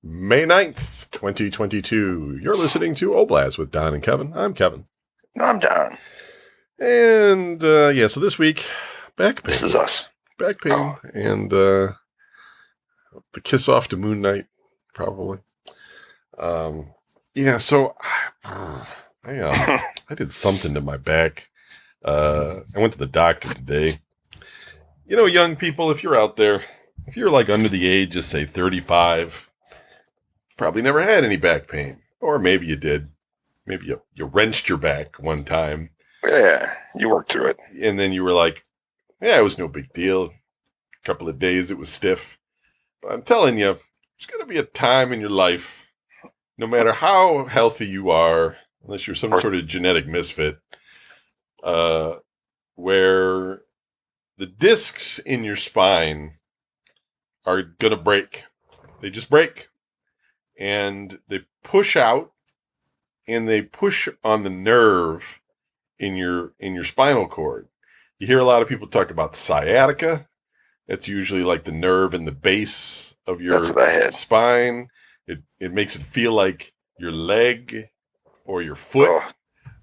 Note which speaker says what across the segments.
Speaker 1: May 9th, 2022. You're listening to Oblast with Don and Kevin. I'm Kevin.
Speaker 2: I'm Don.
Speaker 1: And, so this week, back pain.
Speaker 2: This is us.
Speaker 1: Back pain. And, the kiss off to Moon Knight, probably. So I did something to my back. I went to the doctor today. You know, young people, if you're out there, if you're like under the age of, say, 35, probably never had any back pain. Or maybe you did. Maybe you wrenched your back one time.
Speaker 2: Yeah, you worked through it.
Speaker 1: And then you were like, yeah, it was no big deal. A couple of days it was stiff. But I'm telling you, there's going to be a time in your life, no matter how healthy you are, unless you're some sort of genetic misfit, where the discs in your spine are going to break. They just break. And they push out, and they push on the nerve in your spinal cord. You hear a lot of people talk about sciatica. That's usually like the nerve in the base of your spine. It makes it feel like your leg or your foot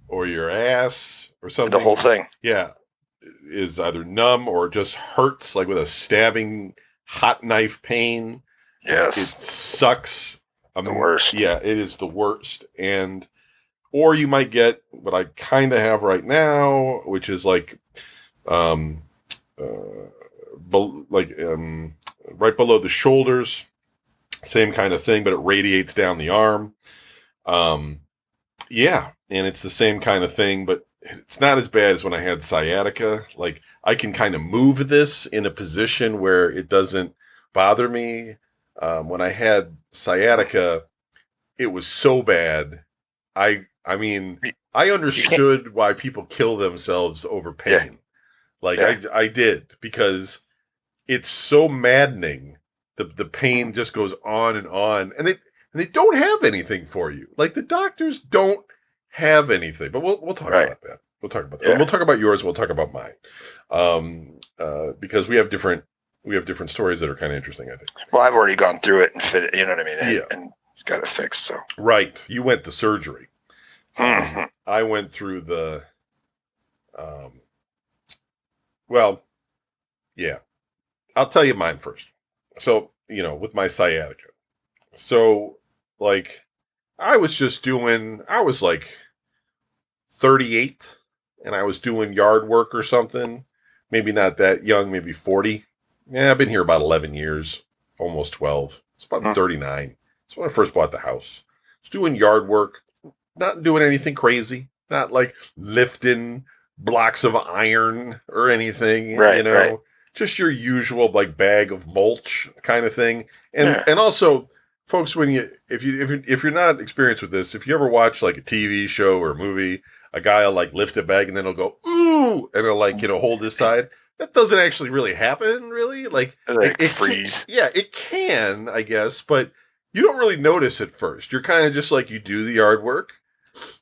Speaker 1: or your ass or something.
Speaker 2: The whole thing.
Speaker 1: Yeah. Is either numb or just hurts, like with a stabbing hot knife pain.
Speaker 2: Yes.
Speaker 1: It sucks.
Speaker 2: The worst.
Speaker 1: Yeah, it is the worst. Or you might get what I kind of have right now, which is like, right below the shoulders, same kind of thing, but it radiates down the arm. And it's the same kind of thing, but it's not as bad as when I had sciatica. Like, I can kind of move this in a position where it doesn't bother me. When I had sciatica, it was so bad. I understood why people kill themselves over pain. I did, because it's so maddening. The pain just goes on, and they don't have anything for you. Like, the doctors don't have anything. But we'll talk about that. We'll talk about that. Yeah. We'll talk about yours. We'll talk about mine. Because we have different stories that are kind of interesting, I think.
Speaker 2: Well, I've already gone through it and fit it, you know what I mean? And got it fixed, so.
Speaker 1: Right. You went to surgery.
Speaker 2: Mm-hmm.
Speaker 1: I went through the, I'll tell you mine first. So, with my sciatica. So, like, I was like 38, and I was doing yard work or something. Maybe not that young, maybe 40. Yeah, I've been here about 11 years, almost 12. It's about 39. That's when I first bought the house. I was doing yard work, not doing anything crazy, not like lifting blocks of iron or anything,
Speaker 2: right.
Speaker 1: Just your usual like bag of mulch kind of thing. And also, folks, if you're not experienced with this, if you ever watch like a TV show or a movie, a guy will like lift a bag and then he'll go, ooh, and he'll like, hold his side. That doesn't actually really happen, really. Like it
Speaker 2: freeze.
Speaker 1: It can, I guess, but you don't really notice at first. You're kind of just like, you do the yard work,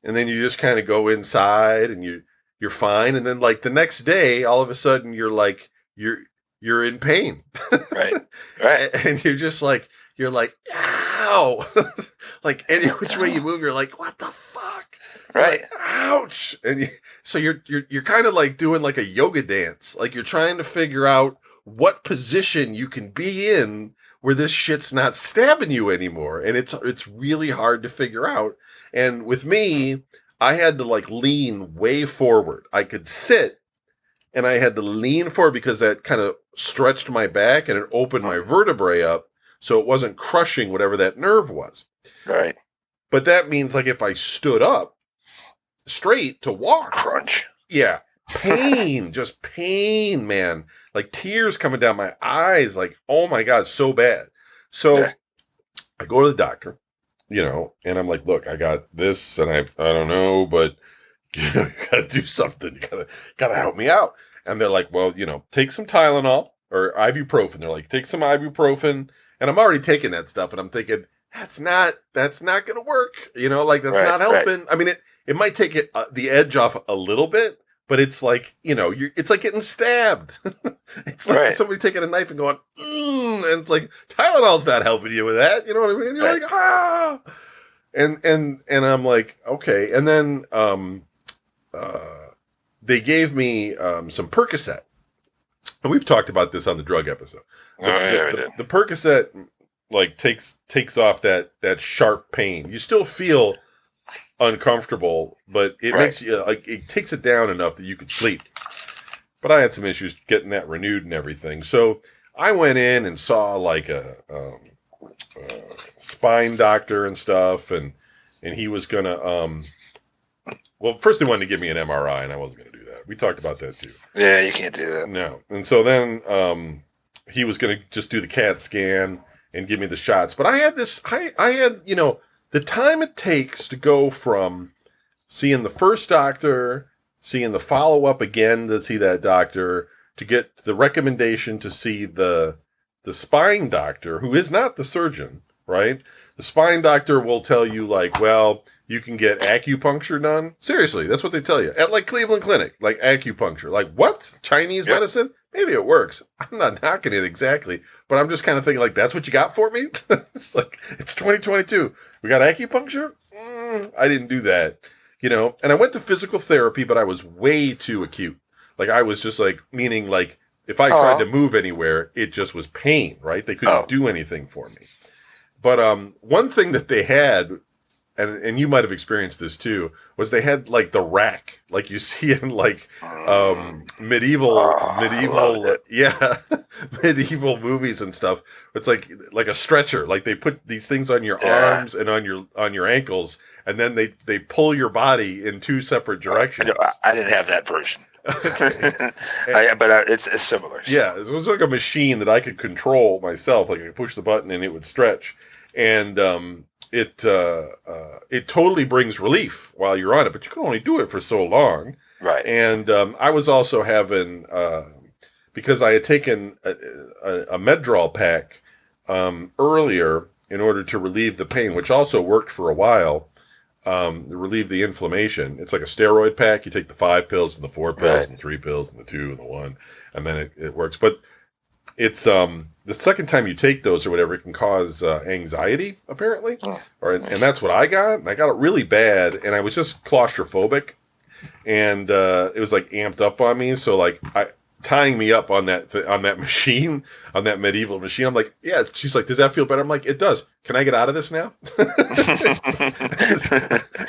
Speaker 1: and then you just kind of go inside, and you're fine. And then like the next day, all of a sudden, you're like you're in pain,
Speaker 2: right?
Speaker 1: And you're like, ow, like any which way you move, you're like, what the fuck,
Speaker 2: right?
Speaker 1: Like, ouch, and you're kind of like doing like a yoga dance, like you're trying to figure out what position you can be in where this shit's not stabbing you anymore. And it's really hard to figure out. And with me, I had to like lean way forward. I could sit, and I had to lean forward because that kind of stretched my back and it opened my vertebrae up, so it wasn't crushing whatever that nerve was.
Speaker 2: Right.
Speaker 1: But that means like if I stood up straight to walk.
Speaker 2: Crunch.
Speaker 1: Yeah. Pain. Just pain, man. Like tears coming down my eyes, like, oh my God, so bad. So I go to the doctor, and I'm like, look, I got this, and I don't know, but you gotta do something. You gotta help me out. And they're like, well, take some Tylenol or ibuprofen. They're like, take some ibuprofen. And I'm already taking that stuff, and I'm thinking, that's not gonna work. That's not helping. Right. I mean, it might take the edge off a little bit, but it's like, it's like getting stabbed. It's like somebody taking a knife and going, and it's like, Tylenol's not helping you with that. You know what I mean? You're like, ah. And I'm like, okay. And then, they gave me, some Percocet. And we've talked about this on the drug episode. The Percocet, like, takes off that sharp pain. You still feel uncomfortable, but it makes you, like, it takes it down enough that you could sleep. But I had some issues getting that renewed and everything. So I went in and saw, like, a spine doctor and stuff, and he was gonna, well, first they wanted to give me an MRI, and I wasn't gonna do that. We talked about that too.
Speaker 2: Yeah, you can't do that.
Speaker 1: No. And so then he was going to just do the CAT scan and give me the shots. But I had the time it takes to go from seeing the first doctor, seeing the follow-up again to see that doctor, to get the recommendation to see the spine doctor, who is not the surgeon, right? The spine doctor will tell you, like, well, you can get acupuncture done. Seriously, that's what they tell you. At, like, Cleveland Clinic, like, acupuncture. Like, what? Chinese medicine? Maybe it works. I'm not knocking it exactly, but I'm just kind of thinking, like, that's what you got for me? It's like, it's 2022. We got acupuncture? I didn't do that, And I went to physical therapy, but I was way too acute. Like, I was just, like, meaning, like, if I tried to move anywhere, it just was pain, right? They couldn't do anything for me. But one thing that they had, and you might have experienced this too, was they had, like, the rack, like you see in, like, medieval medieval movies and stuff. It's like a stretcher. Like, they put these things on your arms and on your ankles, and then they pull your body in two separate directions.
Speaker 2: I didn't have that version. But it's similar. So.
Speaker 1: Yeah, it was like a machine that I could control myself. Like, I could push the button and it would stretch, and it totally brings relief while you're on it. But you can only do it for so long,
Speaker 2: right?
Speaker 1: And I was also having because I had taken a Medrol pack earlier in order to relieve the pain, which also worked for a while. Relieve the inflammation. It's like a steroid pack. You take the 5 pills and the 4 pills and the 3 pills and the 2 and the 1, and then it works. But it's the second time you take those or whatever, it can cause anxiety, apparently. And that's what I got. And I got it really bad, and I was just claustrophobic, and it was like amped up on me. So, like, tying me up on that machine, on that medieval machine. I'm like, yeah. She's like, does that feel better? I'm like, it does. Can I get out of this now?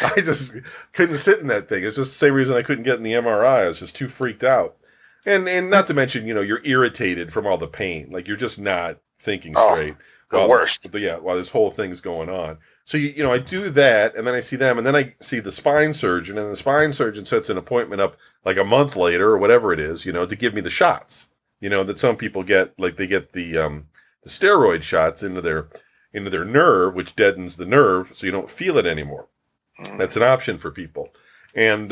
Speaker 1: I just couldn't sit in that thing. It's just the same reason I couldn't get in the MRI. I was just too freaked out. And not to mention, you're irritated from all the pain. Like, you're just not thinking straight.
Speaker 2: The worst.
Speaker 1: While this whole thing's going on. So, I do that, and then I see them, and then I see the spine surgeon, and the spine surgeon sets an appointment up like a month later or whatever it is, to give me the shots, that some people get. Like, they get the steroid shots into their nerve, which deadens the nerve so you don't feel it anymore. That's an option for people. And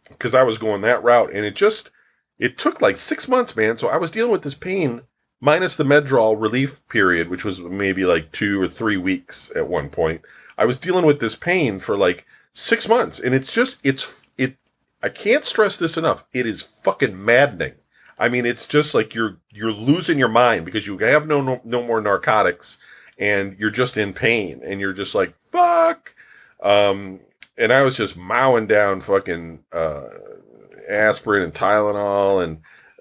Speaker 1: because I was going that route, and it took like 6 months, man. So I was dealing with this pain minus the Medrol relief period, which was maybe like 2 or 3 weeks at one point. I was dealing with this pain for like 6 months, and I can't stress this enough. It is fucking maddening. I mean, it's just like you're losing your mind because you have no more narcotics, and you're just in pain, and you're just like, fuck. And I was just mowing down fucking aspirin and Tylenol and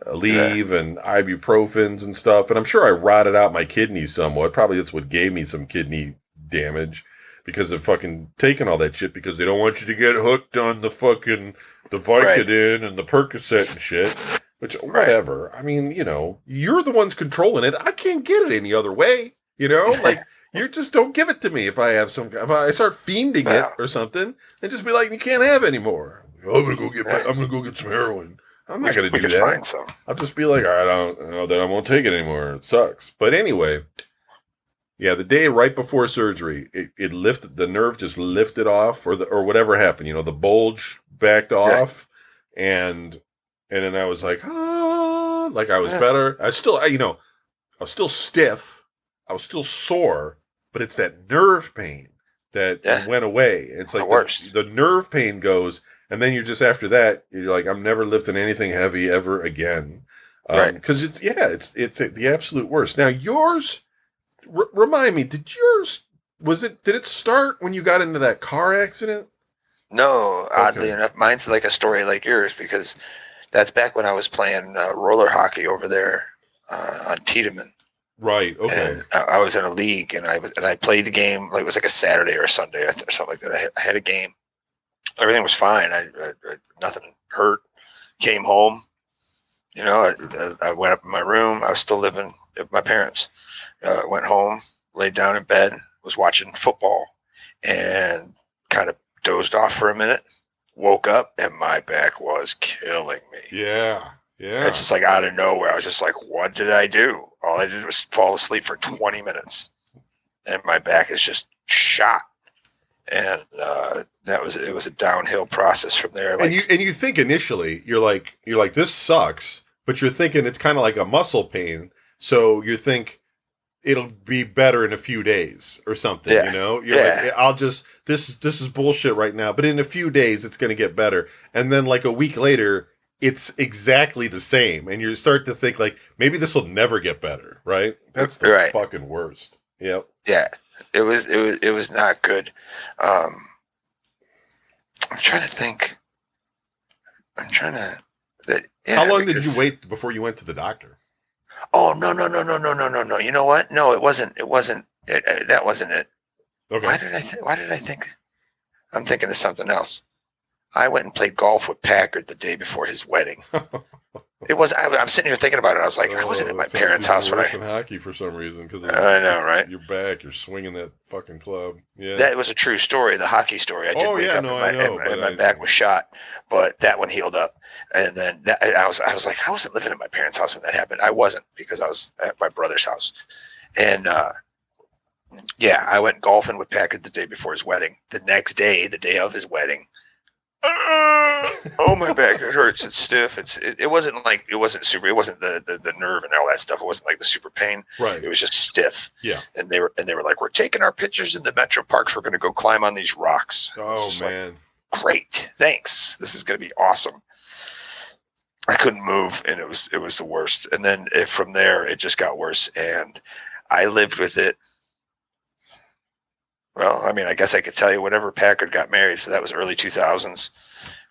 Speaker 1: Aleve and ibuprofens and stuff. And I'm sure I rotted out my kidneys somewhat. Probably that's what gave me some kidney damage, because of fucking taking all that shit, because they don't want you to get hooked on the fucking the Vicodin and the Percocet and shit. Which, whatever. I mean, you're the ones controlling it. I can't get it any other way. Like, you just don't give it to me if I start fiending it or something, and just be like, you can't have any more. I'm gonna go get some heroin. I'm not going to do that. I'll just be like, all right, then I won't take it anymore. It sucks. But anyway, yeah, the day right before surgery, it lifted, the nerve just lifted off, or whatever happened. The bulge backed off, and then I was like, like I was better. I was still stiff. I was still sore, but it's that nerve pain that went away. It's like the nerve pain goes, And then you're just after that, you're like, I'm never lifting anything heavy ever again.
Speaker 2: Right.
Speaker 1: Because it's the absolute worst. Now yours, remind me, did it start when you got into that car accident?
Speaker 2: No, oddly enough, mine's like a story like yours because that's back when I was playing roller hockey over there on Tiedemann.
Speaker 1: Right. Okay.
Speaker 2: And I was in a league, and I played the game. Like it was like a Saturday or a Sunday or something like that. I had a game. Everything was fine. I nothing hurt. Came home. You know, I went up in my room. I was still living with my parents. Went home, laid down in bed, was watching football, and kind of dozed off for a minute. Woke up, and my back was killing me.
Speaker 1: Yeah. Yeah.
Speaker 2: It's just like out of nowhere. I was just like, what did I do? All I did was fall asleep for 20 minutes, and my back is just shot. And it was a downhill process from there. Like,
Speaker 1: and you think initially you're like this sucks, but you're thinking it's kind of like a muscle pain, so you think it'll be better in a few days or something.
Speaker 2: Yeah.
Speaker 1: You know, you're like, I'll just this is bullshit right now, but in a few days it's going to get better, and then like a week later it's exactly the same, and you start to think like maybe this will never get better, right? That's the fucking worst. Yep.
Speaker 2: Yeah. It was not good. I'm trying to think.
Speaker 1: How long did you wait before you went to the doctor?
Speaker 2: Oh, no. You know what? No, it wasn't. That wasn't it.
Speaker 1: Okay.
Speaker 2: Why did I think? I'm thinking of something else. I went and played golf with Packard the day before his wedding. It was. I'm sitting here thinking about it. I was like, I wasn't at my parents' house when I
Speaker 1: in hockey for some reason because
Speaker 2: I know, right?
Speaker 1: You're back. You're swinging that fucking club. Yeah,
Speaker 2: that was a true story. The hockey story. I did wake up and my back was shot, but that one healed up. And then I was like, I wasn't living at my parents' house when that happened. I wasn't because I was at my brother's house, and I went golfing with Packard the day before his wedding. The next day, the day of his wedding. Oh, my back, it hurts. It's stiff. It wasn't super. It wasn't the nerve and all that stuff. It wasn't like the super pain.
Speaker 1: Right.
Speaker 2: It was just stiff.
Speaker 1: Yeah.
Speaker 2: And they were like, we're taking our pictures in the Metro Parks. We're going to go climb on these rocks.
Speaker 1: Oh man.
Speaker 2: Like, great. Thanks. This is going to be awesome. I couldn't move, and it was the worst. And then from there, it just got worse, and I lived with it. Well, I mean, I guess I could tell you whenever Packard got married. So that was early 2000s,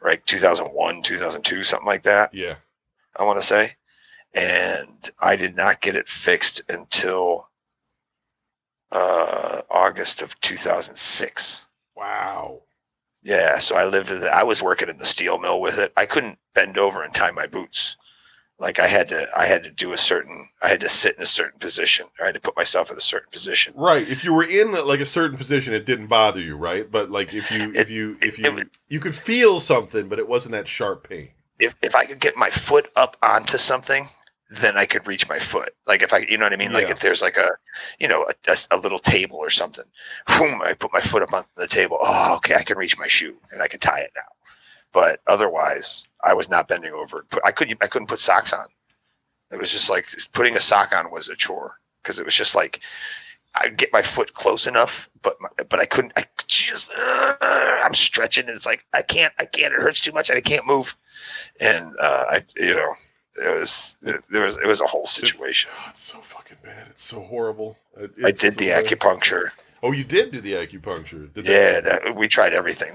Speaker 2: right? 2001, 2002, something like that.
Speaker 1: Yeah.
Speaker 2: I want to say. And I did not get it fixed until August of 2006.
Speaker 1: Wow.
Speaker 2: Yeah. So I lived with it. I was working in the steel mill with it. I couldn't bend over and tie my boots. Like I had to sit in a certain position. I had to put myself in a certain position.
Speaker 1: Right. If you were in like a certain position, it didn't bother you, right? But like if you could feel something, but it wasn't that sharp pain.
Speaker 2: If I could get my foot up onto something, then I could reach my foot. Like if you know what I mean? Yeah. Like if there's like a little table or something, boom, I put my foot up on the table. Oh, okay. I can reach my shoe and I can tie it now. But otherwise, I was not bending over. I couldn't put socks on. It was just like putting a sock on was a chore because it was just like I'd get my foot close enough, but I couldn't. I'm stretching, and it's like I can't. It hurts too much, and I can't move. And it was a whole situation.
Speaker 1: It's so fucking bad. It's so horrible.
Speaker 2: I did the acupuncture.
Speaker 1: Oh, you did do the acupuncture?
Speaker 2: We tried everything.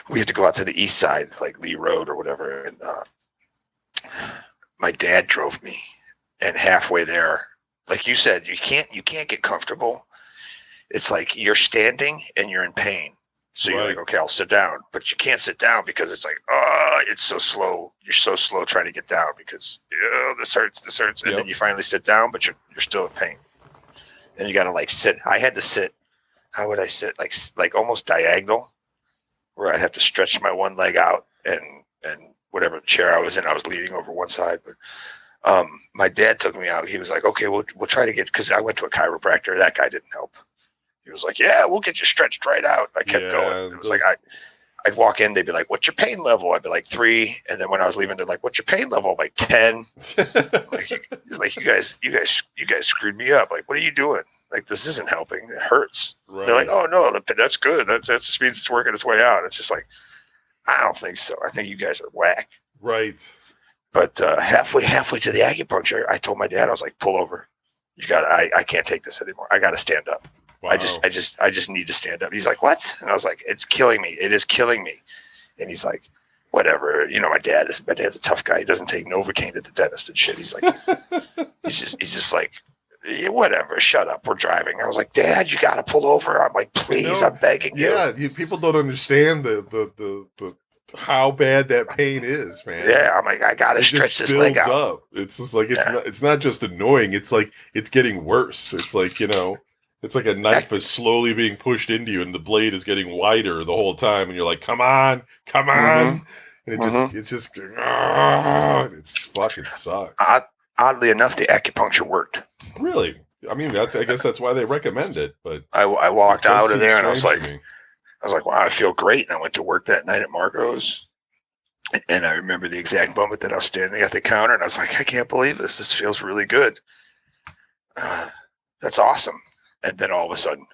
Speaker 2: We had to go out to the east side, like Lee Road or whatever. And my dad drove me, and halfway there, like you said, you can't get comfortable. It's like you're standing and you're in pain. So you're like, okay, I'll sit down, but you can't sit down because it's like, it's so slow. You're so slow trying to get down because this hurts. And then you finally sit down, but you're still in pain. Then you got to like sit. I had to sit. How would I sit? Like almost diagonal, where I'd have to stretch my one leg out and whatever chair I was in, I was leaning over one side. But my dad took me out. He was like, okay, we'll try to get, because I went to a chiropractor. That guy didn't help. He was like, yeah, we'll get you stretched right out. I kept going. It was like, I'd walk in. They'd be like, what's your pain level? I'd be like 3. And then when I was leaving, they're like, what's your pain level? I'm like 10. He's like, you guys screwed me up. Like, what are you doing? Like, this isn't helping. It hurts. Right. They're like, oh no, that's good. That just means it's working its way out. It's just like, I don't think so. I think you guys are whack.
Speaker 1: Right.
Speaker 2: But halfway to the acupuncture, I told my dad, I was like, pull over. I can't take this anymore. I got to stand up.
Speaker 1: Wow.
Speaker 2: I just need to stand up. He's like, what? And I was like, it's killing me. It is killing me. And he's like, whatever. My dad's a tough guy. He doesn't take Novocaine to the dentist and shit. He's like, he's just like, yeah, whatever. Shut up. We're driving. I was like, Dad, you got to pull over. I'm like, please, I'm begging you.
Speaker 1: Yeah, people don't understand the how bad that pain is, man.
Speaker 2: Yeah, I'm like, I got to stretch this leg out.
Speaker 1: Up. It's just like it's not just annoying. It's like it's getting worse. It's like it's like a knife is slowly being pushed into you, and the blade is getting wider the whole time, and you're like, come on, and it just it's fucking sucks.
Speaker 2: Oddly enough, the acupuncture worked.
Speaker 1: Really? I mean, I guess that's why they recommend it. But
Speaker 2: I walked out of there and I was like, wow, I feel great. And I went to work that night at Marco's. And I remember the exact moment that I was standing at the counter and I was like, I can't believe this. This feels really good. That's awesome. And then all of a sudden,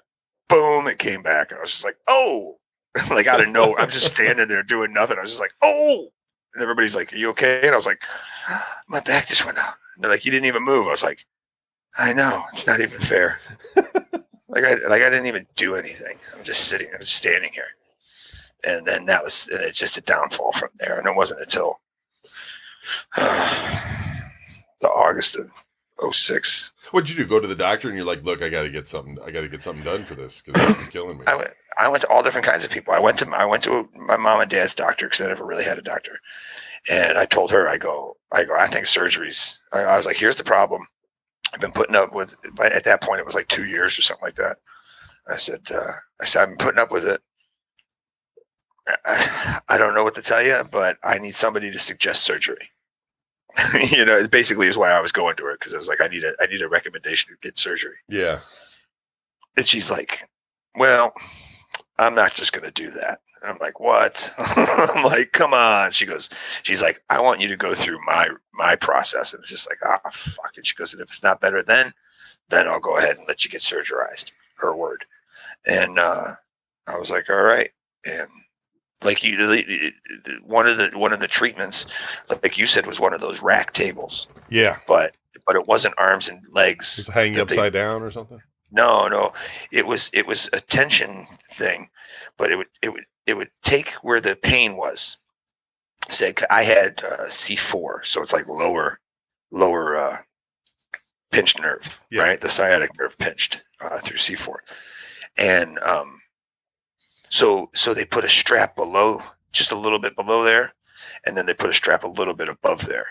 Speaker 2: boom, it came back. And I was just like, oh, like out of nowhere. I'm just standing there doing nothing. I was just like, oh. And everybody's like, are you okay? And I was like, my back just went out. And they're like, you didn't even move. I was like, I know. It's not even fair. I didn't even do anything. I'm just standing here. And then it's just a downfall from there. And it wasn't until the August of 2006.
Speaker 1: What'd you do? Go to the doctor and you're like, look, I got to get something done for this because this is killing me.
Speaker 2: I went to all different kinds of people. I went to my mom and dad's doctor because I never really had a doctor. And I told her, I go, I think surgeries. I was like, here's the problem. I've been putting up with, at that point, it was like 2 years or something like that. I said, I've been putting up with it. I don't know what to tell you, but I need somebody to suggest surgery. It basically is why I was going to her, because I was like, I need a recommendation to get surgery.
Speaker 1: Yeah.
Speaker 2: And she's like, well, I'm not just going to do that. And I'm like, what? I'm like, come on. She's like, I want you to go through my process. And it's just like, fuck it. She goes, and if it's not better then I'll go ahead and let you get surgerized. Her word. And I was like, all right. And like one of the treatments, like you said, was one of those rack tables.
Speaker 1: Yeah.
Speaker 2: But it wasn't arms and legs.
Speaker 1: Just hanging upside down or something?
Speaker 2: No. It was a tension thing, but it would take where the pain was. Say I had C4, so it's like lower pinched nerve, yeah. Right? The sciatic nerve pinched through C4, and so they put a strap below, just a little bit below there, and then they put a strap a little bit above there,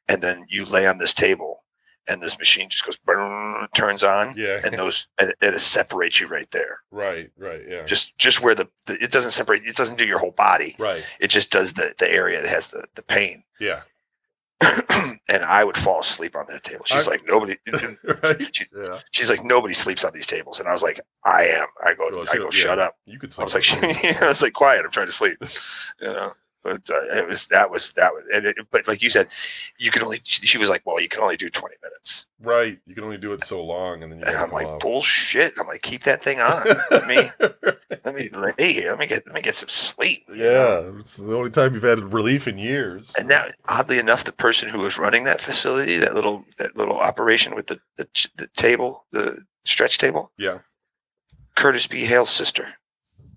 Speaker 2: and then you lay on this table. And this machine just goes, turns on,
Speaker 1: yeah,
Speaker 2: and it separates you right there.
Speaker 1: Right, yeah.
Speaker 2: Just where it doesn't separate, it doesn't do your whole body.
Speaker 1: Right. It
Speaker 2: just does the area that has the pain.
Speaker 1: Yeah.
Speaker 2: And I would fall asleep on that table. She's like, nobody. Right. She's like, nobody sleeps on these tables, and I was like, I am. I go, shut up.
Speaker 1: You could.
Speaker 2: I was like, I was like, quiet. I'm trying to sleep. But that was, but like you said, she was like, well, you can only do 20 minutes.
Speaker 1: Right. You can only do it so long. And then
Speaker 2: I'm like, off. Bullshit. I'm like, keep that thing on. let me get some sleep.
Speaker 1: Yeah. It's the only time you've had relief in years.
Speaker 2: And now, oddly enough, the person who was running that facility, that little operation with the table, the stretch table.
Speaker 1: Yeah.
Speaker 2: Curtis B. Hale's sister.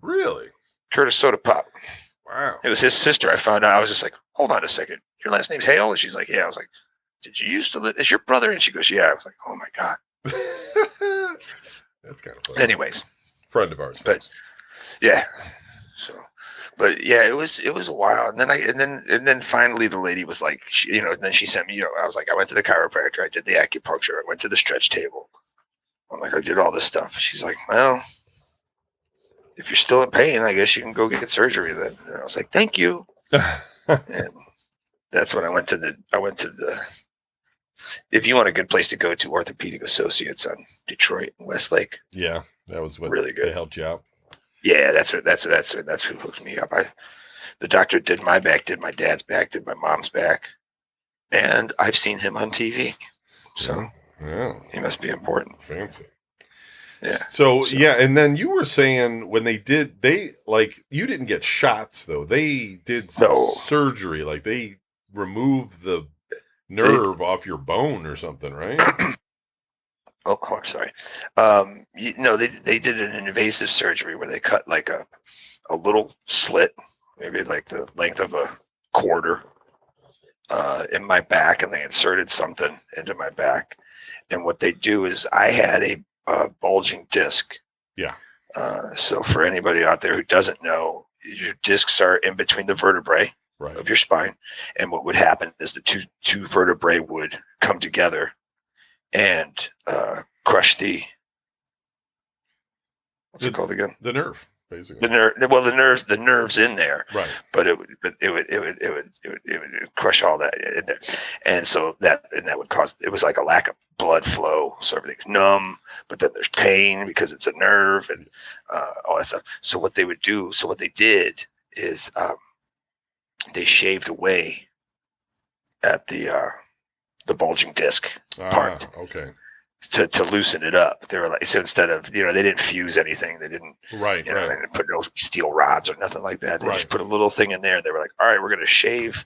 Speaker 1: Really?
Speaker 2: Curtis Soda Pop.
Speaker 1: Wow.
Speaker 2: It was his sister. I found out. I was just like, hold on a second. Your last name's Hale? And she's like, yeah. I was like, did you used to live? Is your brother? And she goes, yeah. I was like, oh my God.
Speaker 1: That's kind of funny.
Speaker 2: Anyways.
Speaker 1: Friend of ours.
Speaker 2: But yeah. So, but yeah, it was a while. And then finally the lady was like, then she sent me, I was like, I went to the chiropractor. I did the acupuncture. I went to the stretch table. I'm like, I did all this stuff. She's like, well, if you're still in pain, I guess you can go get surgery then. And I was like, thank you. And that's when I went to the, if you want a good place to go to, Orthopedic Associates on Detroit and Westlake.
Speaker 1: Yeah. That was what
Speaker 2: really good.
Speaker 1: They helped you out.
Speaker 2: Yeah. That's who hooked me up. The doctor did my back, did my dad's back, did my mom's back. And I've seen him on TV. So
Speaker 1: yeah.
Speaker 2: He must be important.
Speaker 1: Fancy.
Speaker 2: Yeah.
Speaker 1: So yeah, and then you were saying when they like you didn't get shots though. They did some
Speaker 2: No.
Speaker 1: surgery, like they removed the
Speaker 2: They,
Speaker 1: nerve off your bone or something, right?
Speaker 2: oh, I'm sorry. They did an invasive surgery where they cut like a little slit, maybe like the length of a quarter, in my back, and they inserted something into my back. And what they do is I had a bulging disc.
Speaker 1: Yeah.
Speaker 2: So for anybody out there who doesn't know, your discs are in between the vertebrae of your spine. And what would happen is the two vertebrae would come together and crush what's it called again?
Speaker 1: The nerve, basically.
Speaker 2: The nerve. Well, the nerves in there,
Speaker 1: right?
Speaker 2: But it would crush all that in there, and so that would cause, it was like a lack of blood flow, so everything's numb. But then there's pain because it's a nerve and all that stuff. So what they did is they shaved away at the bulging disc part.
Speaker 1: Okay.
Speaker 2: To loosen it up. They were like, so instead of, they didn't fuse anything. They didn't,
Speaker 1: right.
Speaker 2: They didn't put no steel rods or nothing like that. They just put a little thing in there. They were like, all right, we're going to shave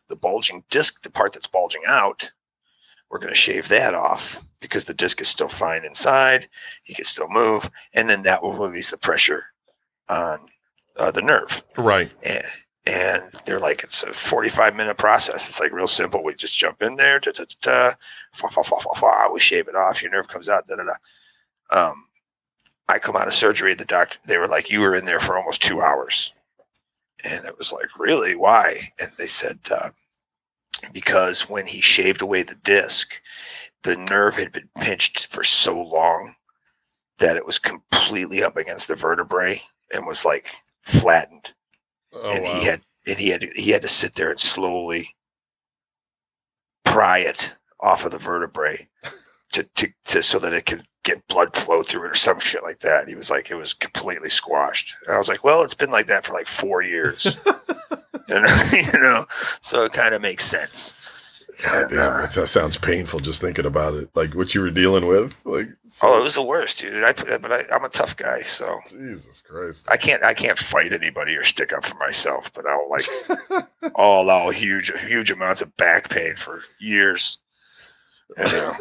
Speaker 2: the bulging disc, the part that's bulging out. We're going to shave that off because the disc is still fine inside. He can still move. And then that will release the pressure on the nerve.
Speaker 1: Right.
Speaker 2: And they're like, it's a 45-minute process. It's like real simple. We just jump in there, we shave it off. Your nerve comes out. I come out of surgery. The doctor, they were like, you were in there for almost 2 hours. And it was like, really? Why? And they said, because when he shaved away the disc, the nerve had been pinched for so long that it was completely up against the vertebrae and was like flattened.
Speaker 1: Oh,
Speaker 2: and
Speaker 1: wow.
Speaker 2: he had to sit there and slowly pry it off of the vertebrae to so that it could get blood flow through it or some shit like that. He was like, it was completely squashed. And I was like, well, it's been like that for like 4 years. So it kind of makes sense.
Speaker 1: God damn, that sounds painful just thinking about it. Like what you were dealing with. Like,
Speaker 2: oh, it was the worst, dude. I'm a tough guy, so
Speaker 1: Jesus Christ.
Speaker 2: I can't fight anybody or stick up for myself, but I'll allow huge amounts of back pain for years.
Speaker 1: No,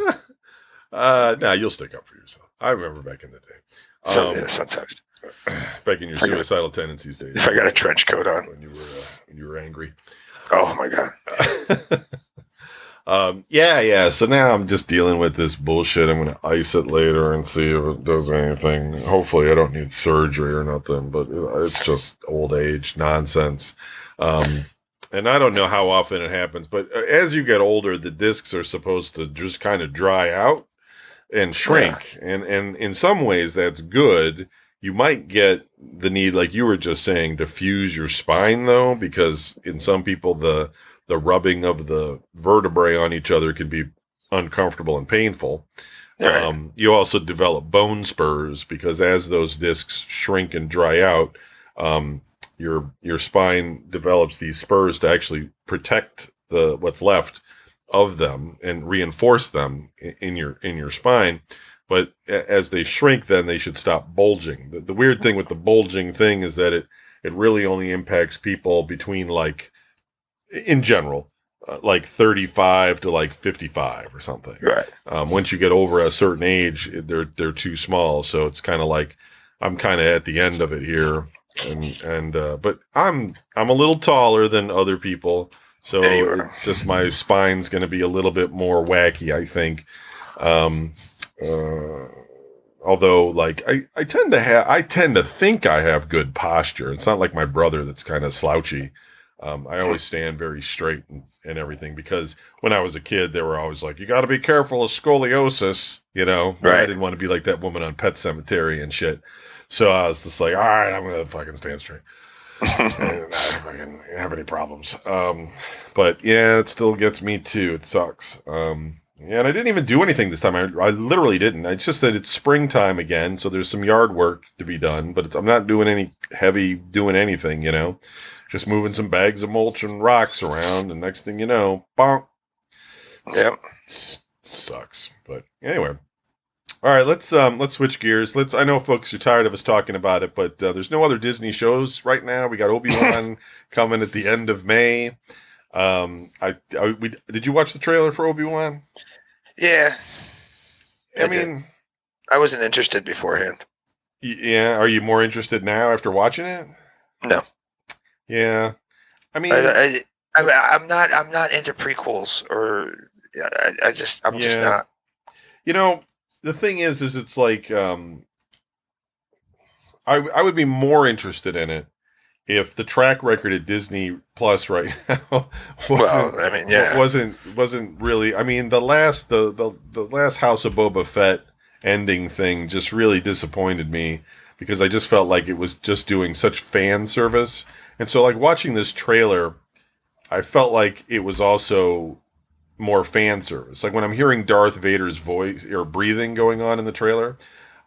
Speaker 1: you'll stick up for yourself. I remember back in the day.
Speaker 2: So sometimes.
Speaker 1: Back in your suicidal tendencies days.
Speaker 2: If I got a trench coat on.
Speaker 1: When you were angry.
Speaker 2: Oh my God.
Speaker 1: Yeah. So now I'm just dealing with this bullshit. I'm going to ice it later and see if it does anything. Hopefully I don't need surgery or nothing, but it's just old age nonsense. And I don't know how often it happens, but as you get older, the discs are supposed to just kind of dry out and shrink. Yeah. And in some ways that's good. You might get the need, like you were just saying, to fuse your spine though, because in some people, the rubbing of the vertebrae on each other can be uncomfortable and painful. Right. You also develop bone spurs because as those discs shrink and dry out, your spine develops these spurs to actually protect what's left of them and reinforce them in your spine. But as they shrink, then they should stop bulging. The weird thing with the bulging thing is that it really only impacts people between in general, like 35 to 55 or something.
Speaker 2: Right.
Speaker 1: Once you get over a certain age, they're too small. So it's kind of like I'm kind of at the end of it here, but I'm a little taller than other people, so it's just my spine's going to be a little bit more wacky, I think. Although I tend to think I have good posture. It's not like my brother that's kind of slouchy. I always stand very straight and everything because when I was a kid, they were always like, you got to be careful of scoliosis, Right. I didn't want to be like that woman on Pet Sematary and shit. So I was just like, all right, I'm going to fucking stand straight. And I don't fucking have any problems. But yeah, it still gets me too. It sucks. Yeah, and I didn't even do anything this time. I literally didn't. It's just that it's springtime again, so there's some yard work to be done, but I'm not doing any doing anything, Just moving some bags of mulch and rocks around, and next thing you know, bonk.
Speaker 2: Yep.
Speaker 1: Sucks. But anyway, All right, let's switch gears. I know folks are tired of us talking about it, but there's no other Disney shows right now. We got Obi-Wan coming at the end of May. Did you watch the trailer for Obi-Wan?
Speaker 2: Yeah,
Speaker 1: I mean,
Speaker 2: I wasn't interested beforehand.
Speaker 1: Yeah. Are you more interested now after watching it?
Speaker 2: No.
Speaker 1: Yeah. I mean,
Speaker 2: I'm not into prequels, or I'm just not.
Speaker 1: You know, the thing is it's like I would be more interested in it if the track record at Disney Plus right now wasn't really. I mean, the last House of Boba Fett ending thing just really disappointed me because I just felt like it was just doing such fan service, and so like watching this trailer, I felt like it was also more fan service. Like when I'm hearing Darth Vader's voice or breathing going on in the trailer,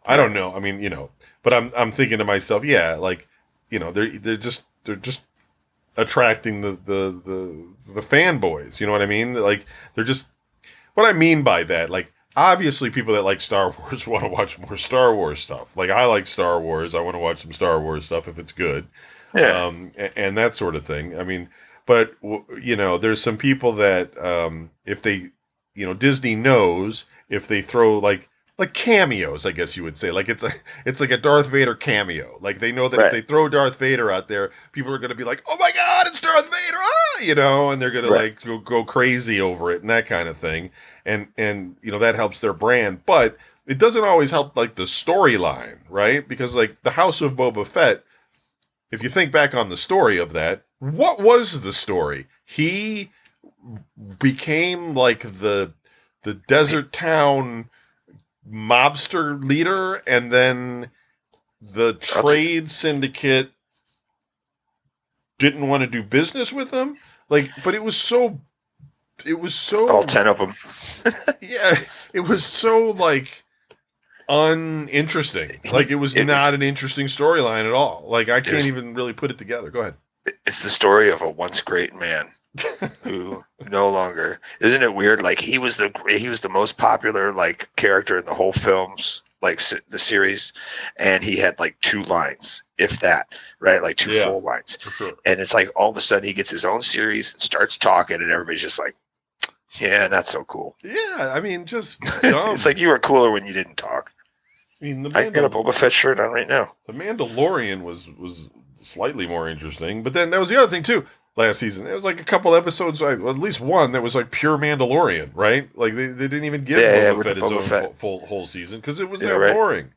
Speaker 1: I don't know. I mean, but I'm thinking to myself, yeah, like, they're just attracting the fanboys. You know what I mean? Like they're just what I mean by that. Like obviously, people that like Star Wars want to watch more Star Wars stuff. Like I like Star Wars. I want to watch some Star Wars stuff if it's good, and that sort of thing. I mean. But, there's some people that, if they, Disney knows if they throw like cameos, I guess you would say, like it's like a Darth Vader cameo. Like they know that if they throw Darth Vader out there, people are going to be like, oh my God, it's Darth Vader. And they're going to like go crazy over it and that kind of thing. And, that helps their brand, but it doesn't always help like the storyline, right? Because like the House of Boba Fett, if you think back on the story of that, what was the story? He became like the desert town mobster leader, and then the trade syndicate didn't want to do business with him. Like, but it was so
Speaker 2: all 10 of them.
Speaker 1: Yeah, it was so like uninteresting. Like it was not an interesting storyline at all. Like I can't even really put it together. Go ahead.
Speaker 2: It's the story of a once great man who no longer. Isn't it weird? Like he was the most popular like character in the whole films, like the series, and he had like 2 lines, if that, right? Like 2 full lines. Sure. And it's like all of a sudden he gets his own series and starts talking, and everybody's just like, yeah, not so cool.
Speaker 1: Yeah, I mean, just dumb.
Speaker 2: It's like you were cooler when you didn't talk.
Speaker 1: I mean,
Speaker 2: I got a Boba Fett shirt on right now.
Speaker 1: The Mandalorian was slightly more interesting, but then that was the other thing too. Last season, it was like a couple episodes, at least one that was like pure Mandalorian, right? Like they didn't even give Boba Fett his own full whole season because it was boring.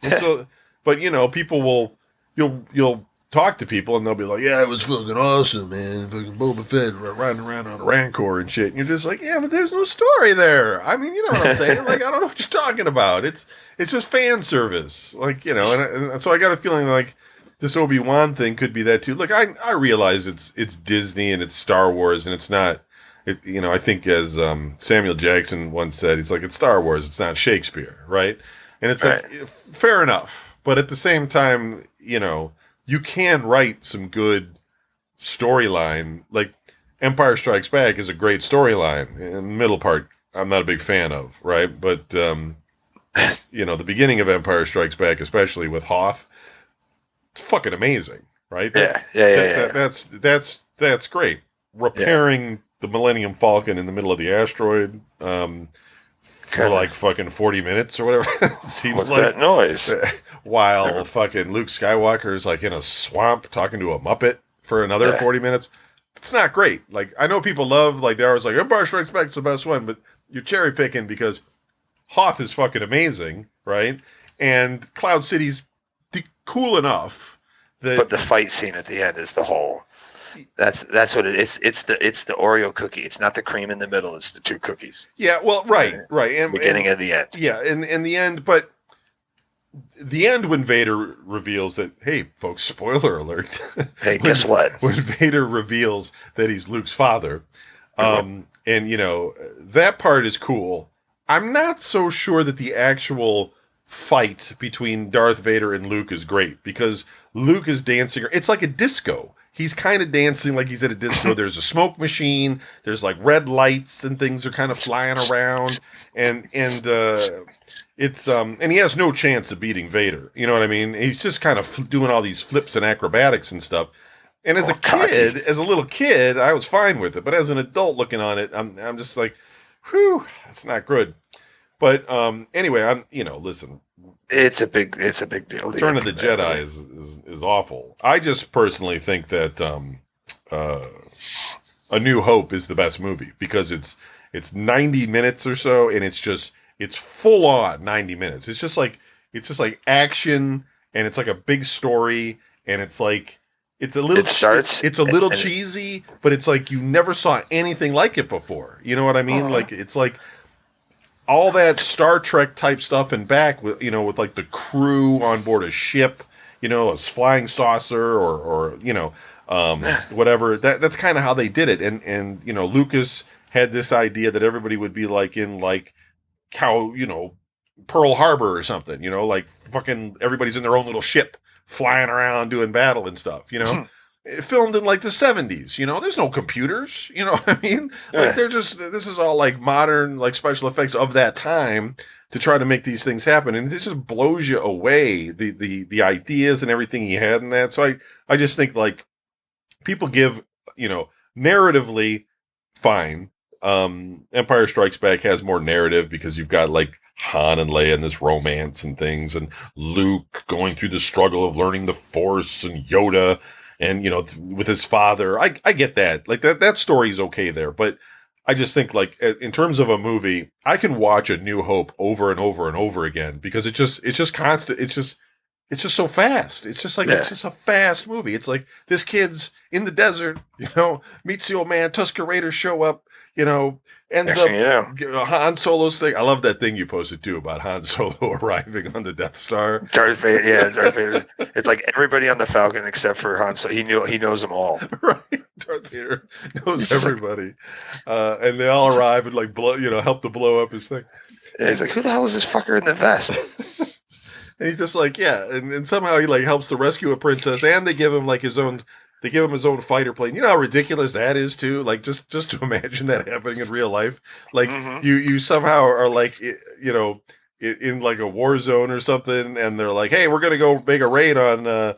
Speaker 1: And so, but people you'll talk to people and they'll be like, "Yeah, it was fucking awesome, man. Fucking Boba Fett riding around on a Rancor and shit." And you're just like, "Yeah, but there's no story there." I mean, you know what I'm saying? Like, I don't know what you're talking about. It's just fan service, like and so I got a feeling like this Obi-Wan thing could be that too. Look, I realize it's Disney and it's Star Wars and it's not. I think as Samuel Jackson once said, he's like, it's Star Wars, it's not Shakespeare, right? And it's like fair enough, but at the same time, you can write some good storyline. Like Empire Strikes Back is a great storyline. In the middle part, I'm not a big fan of, right? But the beginning of Empire Strikes Back, especially with Hoth, fucking amazing, right? That's great. Repairing the Millennium Falcon in the middle of the asteroid for like fucking 40 minutes or whatever. It seems
Speaker 2: What's
Speaker 1: like
Speaker 2: that noise?
Speaker 1: While fucking Luke Skywalker is like in a swamp talking to a Muppet for another 40 minutes. It's not great. Like I know people love, like they're always like Empire Strikes Back is the best one, but you're cherry picking because Hoth is fucking amazing, right? And Cloud City's cool enough
Speaker 2: but the fight scene at the end is the whole. That's what it is. It's the Oreo cookie. It's not the cream in the middle. It's the 2 cookies.
Speaker 1: Yeah, well, right. And
Speaker 2: beginning and the end.
Speaker 1: Yeah, in the end, but the end when Vader reveals that, hey, folks, spoiler alert.
Speaker 2: Hey, guess what?
Speaker 1: When Vader reveals that he's Luke's father, and that part is cool. I'm not so sure that the actual fight between Darth Vader and Luke is great because Luke is dancing. It's like a disco. he's kind of dancing like he's at a disco. There's a smoke machine. There's like red lights and things are kind of flying around, and it's and he has no chance of beating Vader. You know what I mean? He's just kind of doing all these flips and acrobatics and stuff. And as as a little kid, I was fine with it. But as an adult looking on it, I'm just like, whew, that's not good. But anyway, listen.
Speaker 2: It's a big deal.
Speaker 1: Return of the Jedi is awful. I just personally think that A New Hope is the best movie because it's 90 minutes or so, and it's full on 90 minutes. It's just like action, and it's like a big story, and it's like it's a little it's a little cheesy, but it's like you never saw anything like it before. You know what I mean? Like it's like all that Star Trek type stuff and back with like the crew on board a ship, a flying saucer or whatever. That's kind of how they did it. And Lucas had this idea that everybody would be like in like Pearl Harbor or something, like fucking everybody's in their own little ship flying around doing battle and stuff, It filmed in like the 70s, there's no computers, you know what I mean? Like this is all like modern, like special effects of that time to try to make these things happen. And it just blows you away, the ideas and everything he had in that. So I just think like people give, narratively fine. Empire Strikes Back has more narrative because you've got like Han and Leia and this romance and things, and Luke going through the struggle of learning the Force, and Yoda, and with his father. I get that. Like that story is okay there, but I just think like in terms of a movie, I can watch A New Hope over and over and over again because it's just constant. It's just so fast. It's just like it's just a fast movie. It's like this kid's in the desert, meets the old man. Tusker Raiders show up. Ends up Han Solo's thing. I love that thing you posted too about Han Solo arriving on the Death Star.
Speaker 2: Darth Vader. It's like everybody on the Falcon except for Han Solo. He knows them all.
Speaker 1: Right. Darth Vader knows everybody, and they all arrive and like blow, help to blow up his thing.
Speaker 2: Yeah, he's like, who the hell is this fucker in the vest?
Speaker 1: And he's just like, and somehow he like helps to rescue a princess, and they give him like his own. They give him his own fighter plane. You know how ridiculous that is too? Like just to imagine that happening in real life. Like you somehow are like, in like a war zone or something. And they're like, hey, we're going to go make a raid on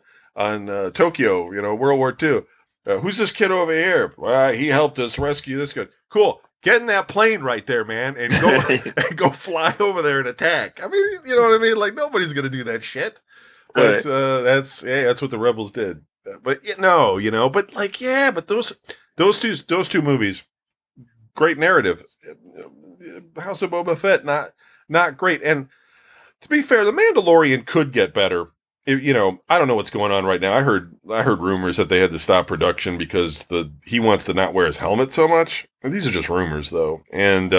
Speaker 1: Tokyo, World War II. Who's this kid over here? Well, he helped us rescue this guy. Cool. Get in that plane right there, man. And go, and go fly over there and attack. I mean, you know what I mean? Like nobody's going to do that shit. But that's what the rebels did. But but like, but those two movies, great narrative. House of Boba Fett, not great. And to be fair, The Mandalorian could get better. I don't know what's going on right now. I heard rumors that they had to stop production because he wants to not wear his helmet so much. And these are just rumors though. And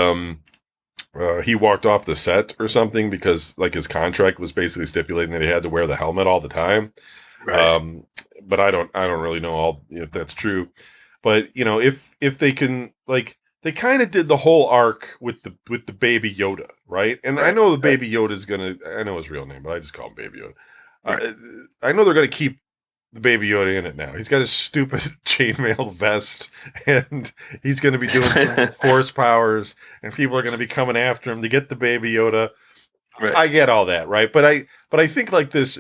Speaker 1: he walked off the set or something because like his contract was basically stipulating that he had to wear the helmet all the time. Right. But I don't really know if that's true. But if they can, like, they kind of did the whole arc with the Baby Yoda, right? And I know the Baby Yoda is I know his real name, but I just call him Baby Yoda. Right. I know they're gonna keep the Baby Yoda in it now. He's got his stupid chainmail vest, and he's gonna be doing some force powers, and people are gonna be coming after him to get the Baby Yoda. Right. I get all that, right? But I think like this.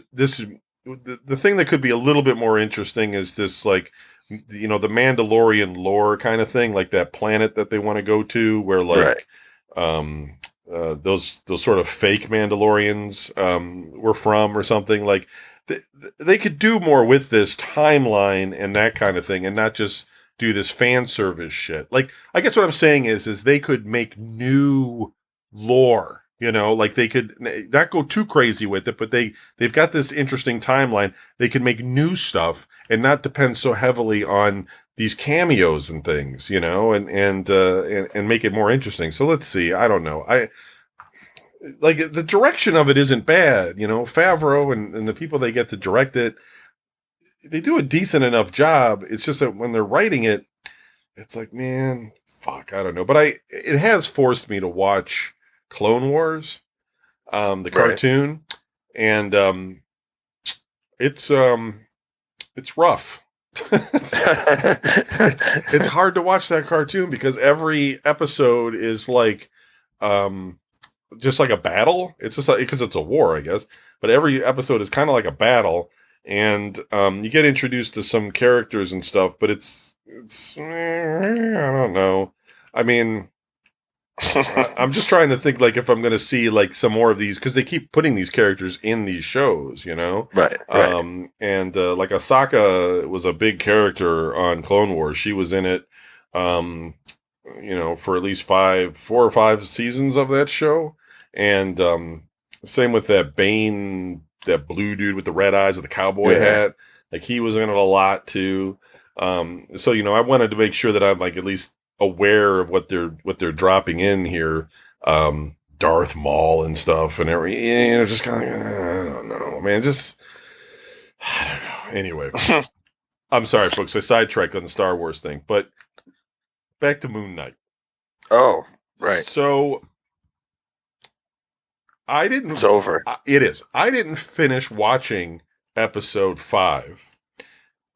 Speaker 1: The thing that could be a little bit more interesting is this, like, the Mandalorian lore kind of thing, like that planet that they want to go to, where like, those sort of fake Mandalorians were from or something. Like they could do more with this timeline and that kind of thing, and not just do this fan service shit. Like, I guess what I'm saying is they could make new lore. Like they could not go too crazy with it, but they've got this interesting timeline. They can make new stuff and not depend so heavily on these cameos and things, and make it more interesting. So let's see. I don't know. I like the direction of it isn't bad. Favreau and the people they get to direct it, they do a decent enough job. It's just that when they're writing it, it's like, man, fuck, I don't know. But it has forced me to watch Clone Wars, the cartoon, and it's rough. It's hard to watch that cartoon because every episode is like just like a battle. It's just like, because it's a war, I guess. But every episode is kind of like a battle, and you get introduced to some characters and stuff. But I don't know. I mean, I'm just trying to think like if I'm going to see like some more of these because they keep putting these characters in these shows, you know.
Speaker 2: Right.
Speaker 1: And like Asaka was a big character on Clone Wars. She was in it, for at least 4 or 5 seasons of that show. And same with that Bane, that blue dude with the red eyes with the cowboy hat. Like he was in it a lot too. So I wanted to make sure that I'm like at least aware of what they're dropping in here. Darth Maul and stuff and everything. Just kind of I don't know, man. I don't know. Anyway, I'm sorry, folks. I sidetracked on the Star Wars thing, but back to Moon Knight.
Speaker 2: Oh, right.
Speaker 1: So I didn't.
Speaker 2: It's over.
Speaker 1: It is. I didn't finish watching episode 5,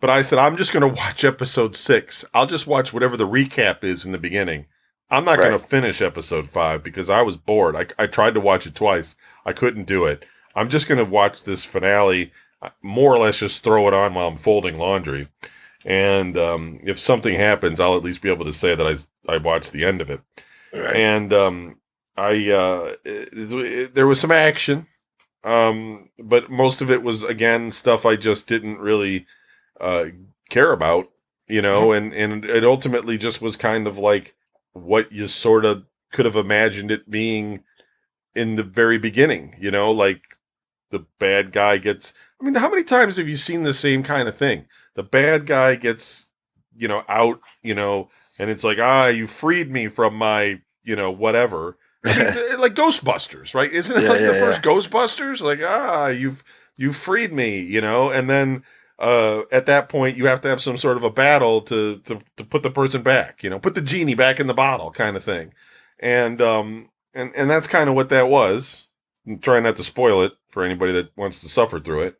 Speaker 1: but I said I'm just going to watch episode 6. I'll just watch whatever the recap is in the beginning. I'm not going to finish episode 5 because I was bored. I tried to watch it twice. I couldn't do it. I'm just going to watch this finale, more or less just throw it on while I'm folding laundry. And if something happens, I'll at least be able to say that I watched the end of it.
Speaker 2: Right.
Speaker 1: And there was some action, but most of it was, again, stuff I just didn't really care about, and it ultimately just was kind of like what you sort of could have imagined it being in the very beginning, like the bad guy gets, I mean, how many times have you seen the same kind of thing? The bad guy gets, out, and it's like, you freed me from my, whatever. I mean, like Ghostbusters, right? Isn't it the first Ghostbusters? Like, you've freed me, and then at that point you have to have some sort of a battle to put the person back, put the genie back in the bottle kind of thing. And that's kind of what that was. I'm trying not to spoil it for anybody that wants to suffer through it.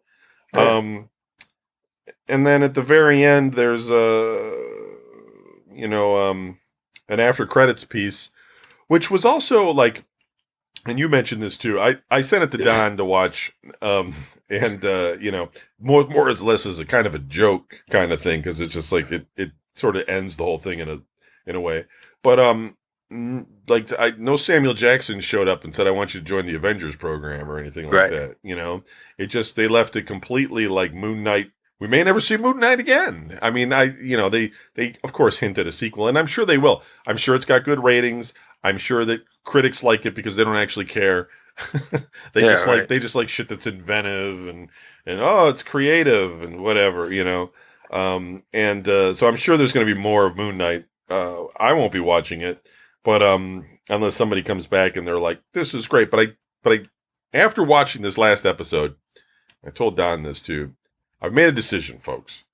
Speaker 1: And then at the very end, there's an after credits piece, which was also like, and you mentioned this too. I sent it to Don to watch, and more or less as a kind of a joke kind of thing because it's just like it sort of ends the whole thing in a way. But no Samuel Jackson showed up and said, "I want you to join the Avengers program" or anything like that. It just they left it completely like Moon Knight. We may never see Moon Knight again. I mean, they of course hint at a sequel, and I'm sure they will. I'm sure it's got good ratings. I'm sure that critics like it because they don't actually care. They just like shit that's inventive and it's creative and whatever, so I'm sure there's going to be more of Moon Knight. I won't be watching it, but unless somebody comes back and they're like, "This is great," but I after watching this last episode, I told Don this too. I've made a decision, folks.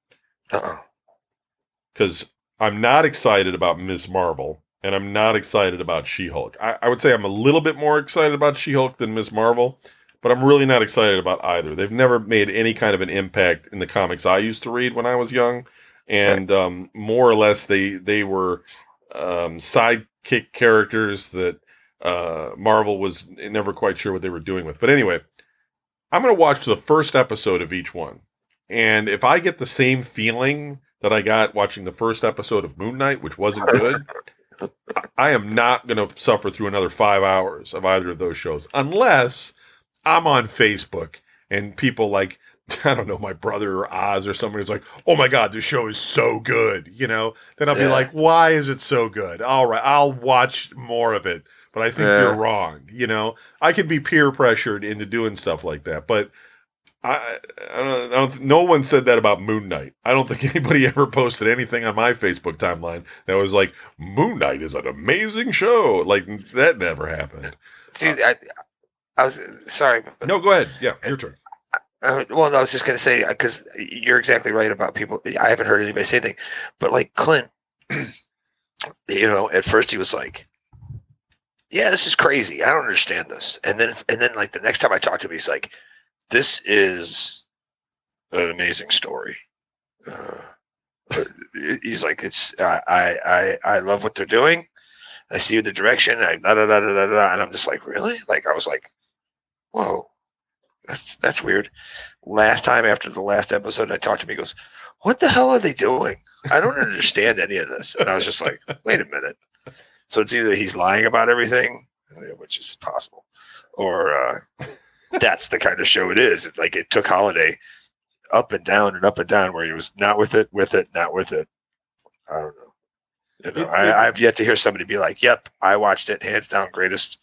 Speaker 1: Because I'm not excited about Ms. Marvel, and I'm not excited about She-Hulk. I would say I'm a little bit more excited about She-Hulk than Ms. Marvel, but I'm really not excited about either. They've never made any kind of an impact in the comics I used to read when I was young, and more or less they were sidekick characters that Marvel was never quite sure what they were doing with. But anyway, I'm going to watch the first episode of each one. And if I get the same feeling that I got watching the first episode of Moon Knight, which wasn't good, I am not going to suffer through another 5 hours of either of those shows. Unless I'm on Facebook and people like, I don't know, my brother or Oz or somebody's like, "Oh my God, this show is so good." Then I'll be like, "Why is it so good?" All right, I'll watch more of it. But I think you're wrong. I can be peer pressured into doing stuff like that. But I don't. No one said that about Moon Knight. I don't think anybody ever posted anything on my Facebook timeline that was like, "Moon Knight is an amazing show." Like that never happened.
Speaker 2: Dude, I was sorry.
Speaker 1: No, go ahead. Yeah, your turn.
Speaker 2: I was just going to say because you're exactly right about people. I haven't heard anybody say anything, but like Clint, at first he was like, "Yeah, this is crazy. I don't understand this." And then like the next time I talked to him, he's like, "This is an amazing story." He's like, I love what they're doing. I see the direction. And I'm just like, really? Like, I was like, whoa, that's weird. Last time after the last episode, I talked to him. He goes, what the hell are they doing? I don't understand any of this. And I was just like, wait a minute. So it's either he's lying about everything, which is possible, or that's the kind of show it is. Like, it took Holiday up and down, where he was not with it, not with it. I don't know. I've yet to hear somebody be like, yep, I watched it, hands down, greatest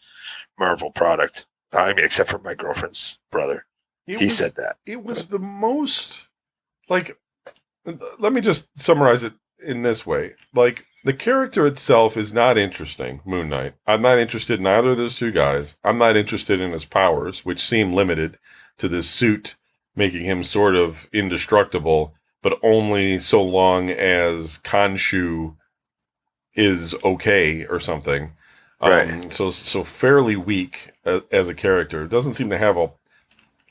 Speaker 2: Marvel product. I mean, except for my girlfriend's brother. He said that.
Speaker 1: It was the most, like, let me just summarize it in this way. Like, the character itself is not interesting, Moon Knight. I'm not interested in either of those two guys. I'm not interested in his powers, which seem limited to this suit, making him sort of indestructible, but only so long as Khonshu is okay or something.
Speaker 2: Right.
Speaker 1: So fairly weak as a character. Doesn't seem to have a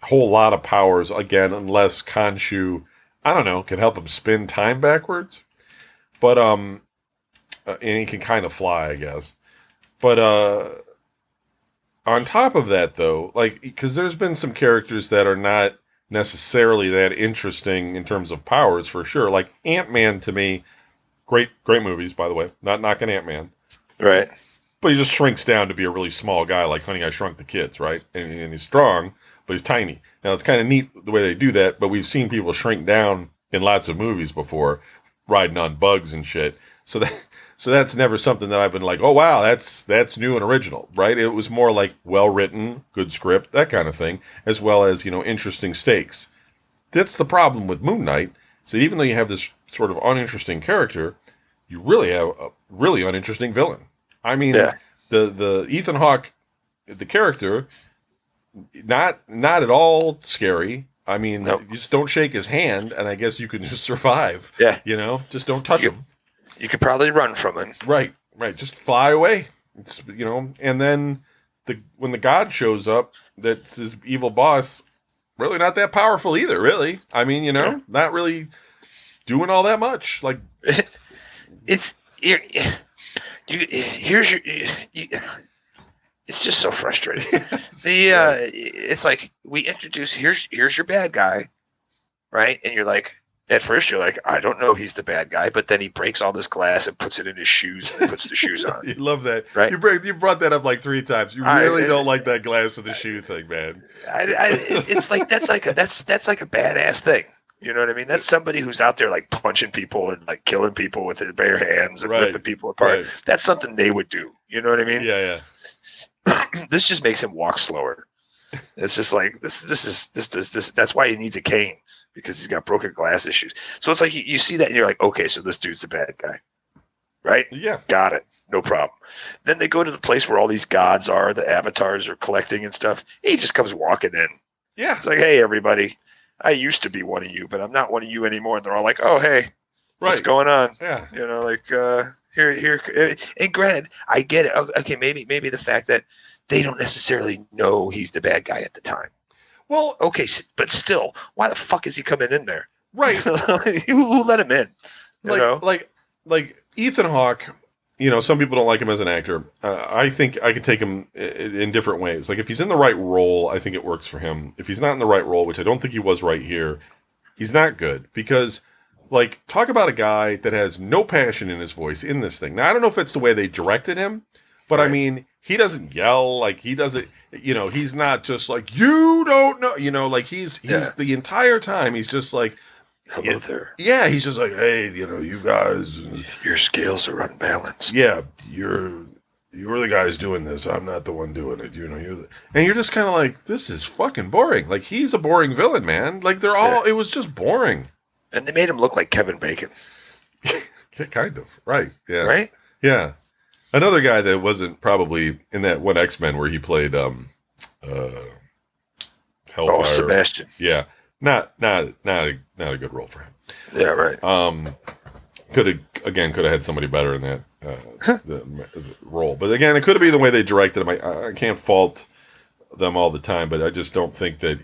Speaker 1: whole lot of powers, again, unless Khonshu, I don't know, can help him spin time backwards. But, and he can kind of fly, I guess. But, on top of that, though, like, because there's been some characters that are not necessarily that interesting in terms of powers, for sure. Like, Ant-Man, to me, great movies, by the way. Not knocking Ant-Man.
Speaker 2: Right.
Speaker 1: But he just shrinks down to be a really small guy, like Honey, I Shrunk the Kids, right? And he's strong, but he's tiny. Now, it's kind of neat the way they do that, but we've seen people shrink down in lots of movies before, riding on bugs and shit. So that's never something that I've been like, oh, wow, that's new and original, right? It was more like well-written, good script, that kind of thing, as well as, interesting stakes. That's the problem with Moon Knight, is that even though you have this sort of uninteresting character, you really have a really uninteresting villain. I mean,
Speaker 2: yeah.
Speaker 1: the Ethan Hawke, the character, not at all scary. I mean,
Speaker 2: nope.
Speaker 1: You just don't shake his hand, and I guess you can just survive.
Speaker 2: Yeah.
Speaker 1: Just don't touch him.
Speaker 2: You could probably run from him.
Speaker 1: Right. Just fly away. It's, and then when the god shows up, that's his evil boss, really not that powerful either, really. I mean, not really doing all that much. Like,
Speaker 2: it's it's just so frustrating. It's like, we introduce, here's your bad guy, right? And you're like, at first you're like, I don't know, he's the bad guy, but then he breaks all this glass and puts it in his shoes and puts the shoes on.
Speaker 1: You love that,
Speaker 2: right?
Speaker 1: You brought that up like 3 times. You really don't like that glass in the shoe thing, man.
Speaker 2: It's like that's like a badass thing. You know what I mean? That's somebody who's out there like punching people and like killing people with their bare hands and ripping people apart. Right. That's something they would do. You know what I mean?
Speaker 1: Yeah.
Speaker 2: This just makes him walk slower. It's just like this. That's why he needs a cane, because he's got broken glass issues. So it's like you see that and you're like, okay, so this dude's the bad guy, right?
Speaker 1: Yeah,
Speaker 2: got it, no problem. Then they go to the place where all these gods are, the avatars are collecting and stuff. He just comes walking in.
Speaker 1: Yeah,
Speaker 2: it's like, hey, everybody. I used to be one of you, but I'm not one of you anymore. And they're all like, oh, hey, what's going on?
Speaker 1: Yeah.
Speaker 2: Here. And granted, I get it. Okay, maybe the fact that they don't necessarily know he's the bad guy at the time.
Speaker 1: Well,
Speaker 2: okay, but still, why the fuck is he coming in there?
Speaker 1: Right.
Speaker 2: Who let him in?
Speaker 1: Like Ethan Hawke, some people don't like him as an actor. I think I can take him in different ways. Like, if he's in the right role, I think it works for him. If he's not in the right role, which I don't think he was right here, he's not good. Because, like, talk about a guy that has no passion in his voice in this thing. Now, I don't know if it's the way they directed him, but right. I mean, he doesn't yell. Like, he doesn't, he's not just like, you don't know, like he's the entire time, he's just like,
Speaker 2: hello there.
Speaker 1: Yeah, he's just like, hey, you guys,
Speaker 2: your scales are unbalanced.
Speaker 1: Yeah, you're the guys doing this. I'm not the one doing it. And you're just kind of like, this is fucking boring. Like, he's a boring villain, man. Like, it was just boring.
Speaker 2: And they made him look like Kevin Bacon.
Speaker 1: Kind of, right? Yeah,
Speaker 2: right.
Speaker 1: Yeah, another guy that wasn't probably in that one X-Men where he played Hellfire.
Speaker 2: Oh, Sebastian.
Speaker 1: Yeah. Not a good role for him.
Speaker 2: Yeah, right.
Speaker 1: Could have had somebody better in that the role. But again, it could have been the way they directed him. I can't fault them all the time, but I just don't think that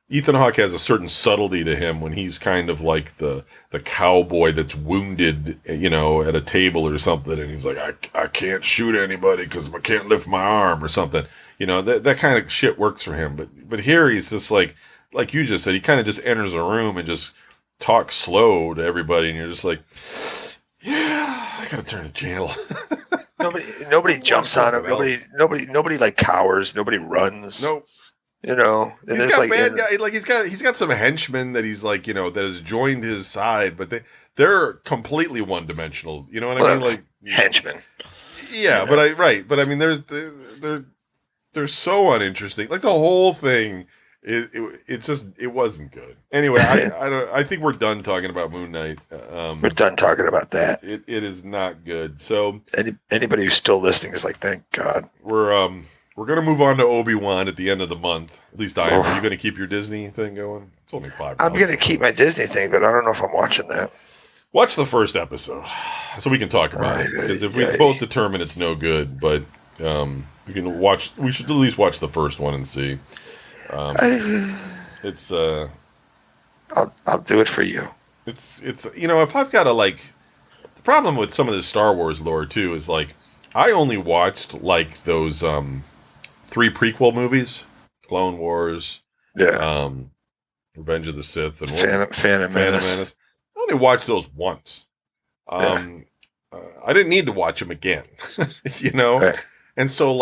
Speaker 1: Ethan Hawke has a certain subtlety to him when he's kind of like the cowboy that's wounded, at a table or something, and he's like, I can't shoot anybody because I can't lift my arm or something. That kind of shit works for him. But here he's just like you just said, he kind of just enters a room and just talks slow to everybody, and you're just like, yeah, I gotta turn the channel.
Speaker 2: Nobody jumps on him. Nobody like cowers. Nobody runs.
Speaker 1: Nope.
Speaker 2: And
Speaker 1: he's got bad guy. Like he's got some henchmen that he's like, that has joined his side, but they're completely one dimensional. You know what I mean? Like
Speaker 2: henchmen.
Speaker 1: Yeah, but I mean, they're so uninteresting. Like the whole thing, it wasn't good. Anyway, I think we're done talking about Moon Knight.
Speaker 2: We're done talking about that.
Speaker 1: It is not good. So
Speaker 2: anybody who's still listening is like, thank God.
Speaker 1: We're going to move on to Obi-Wan at the end of the month. At least I am. Are you going to keep your Disney thing going? It's only $5.
Speaker 2: I'm going to keep my Disney thing, but I don't know if I'm watching that.
Speaker 1: Watch the first episode so we can talk about it. Because if we both determine it's no good, but we should at least watch the first one and see. It's
Speaker 2: I'll do it for you.
Speaker 1: It's if I've got to the problem with some of the Star Wars lore too is I only watched those 3 prequel movies, Clone Wars, Revenge of the Sith, and
Speaker 2: Phantom Menace.
Speaker 1: I only watched those once. I didn't need to watch them again,
Speaker 2: Right.
Speaker 1: And so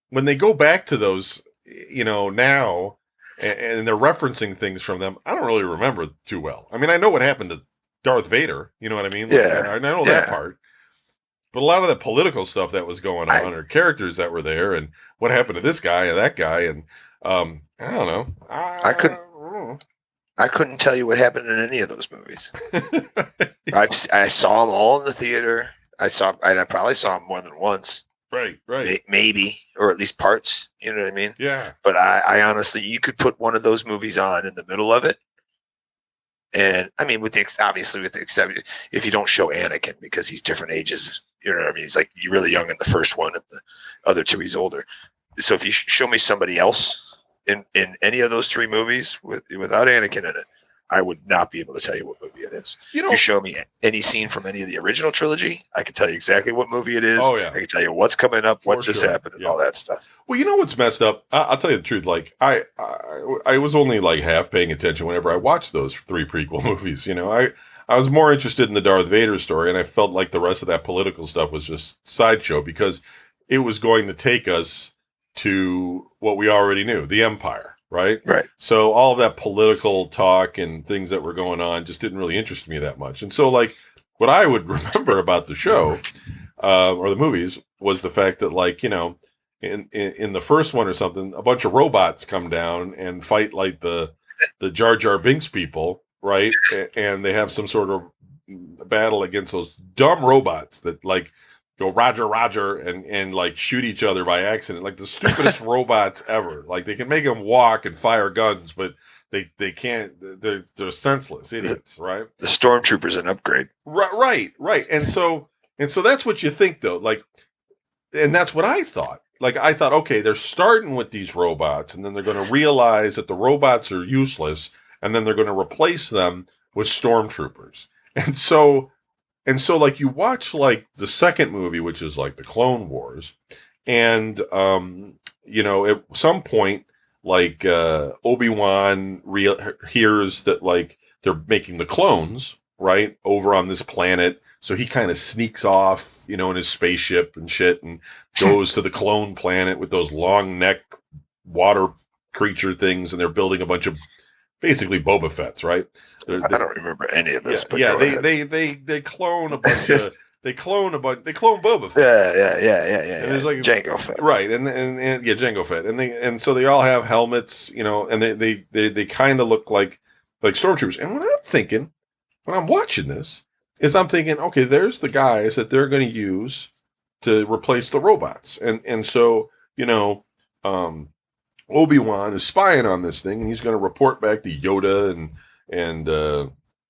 Speaker 1: when they go back to those, now, and they're referencing things from them, I don't really remember too well. I mean, I know what happened to Darth Vader. You know what I mean? I know that part. But a lot of the political stuff that was going on, or characters that were there, and what happened to this guy and that guy, and I don't know.
Speaker 2: I couldn't tell you what happened in any of those movies. I saw them all in the theater. I probably saw them more than once.
Speaker 1: Right.
Speaker 2: Maybe, or at least parts. You know what I mean?
Speaker 1: Yeah.
Speaker 2: But I honestly, you could put one of those movies on in the middle of it. And I mean, with the exception, if you don't show Anakin because he's different ages, you know what I mean? He's you're really young in the first one, and the other 2 he's older. So if you show me somebody else in any of those 3 movies without Anakin in it, I would not be able to tell you what movie it is. You show me any scene from any of the original trilogy, I can tell you exactly what movie it is.
Speaker 1: Oh, yeah.
Speaker 2: I can tell you what's coming up, what just happened, and all that stuff.
Speaker 1: Well, you know what's messed up? I'll tell you the truth. I was only half paying attention whenever I watched those 3 prequel movies. I was more interested in the Darth Vader story, and I felt like the rest of that political stuff was just sideshow because it was going to take us to what we already knew, the Empire. Right. So all of that political talk and things that were going on just didn't really interest me that much. And so what I would remember about the show or the movies was the fact that in the first one or something, a bunch of robots come down and fight the Jar Jar Binks people. Right. And they have some sort of battle against those dumb robots that go Roger and shoot each other by accident, the stupidest robots ever. They can make them walk and fire guns, but they can't. They're senseless idiots, right?
Speaker 2: The stormtrooper's an upgrade,
Speaker 1: right. And so that's what you think though, and that's what I thought. I thought, okay, they're starting with these robots, and then they're going to realize that the robots are useless, and then they're going to replace them with stormtroopers, and so you watch the second movie, which is the Clone Wars, and at some point Obi-Wan hears that they're making the clones right over on this planet, so he kind of sneaks off in his spaceship and shit and goes to the clone planet with those long neck water creature things, and they're building a bunch of basically Boba Fett's, right?
Speaker 2: I don't remember any of this.
Speaker 1: They clone a bunch of. They clone Boba Fett.
Speaker 2: Yeah. And there's Jango Fett,
Speaker 1: right? And Jango Fett, and so they all have helmets, and they kind of look like stormtroopers. And what I'm thinking, when I'm watching this, is I'm thinking, okay, there's the guys that they're going to use to replace the robots, and so Obi-Wan is spying on this thing, and he's going to report back to Yoda and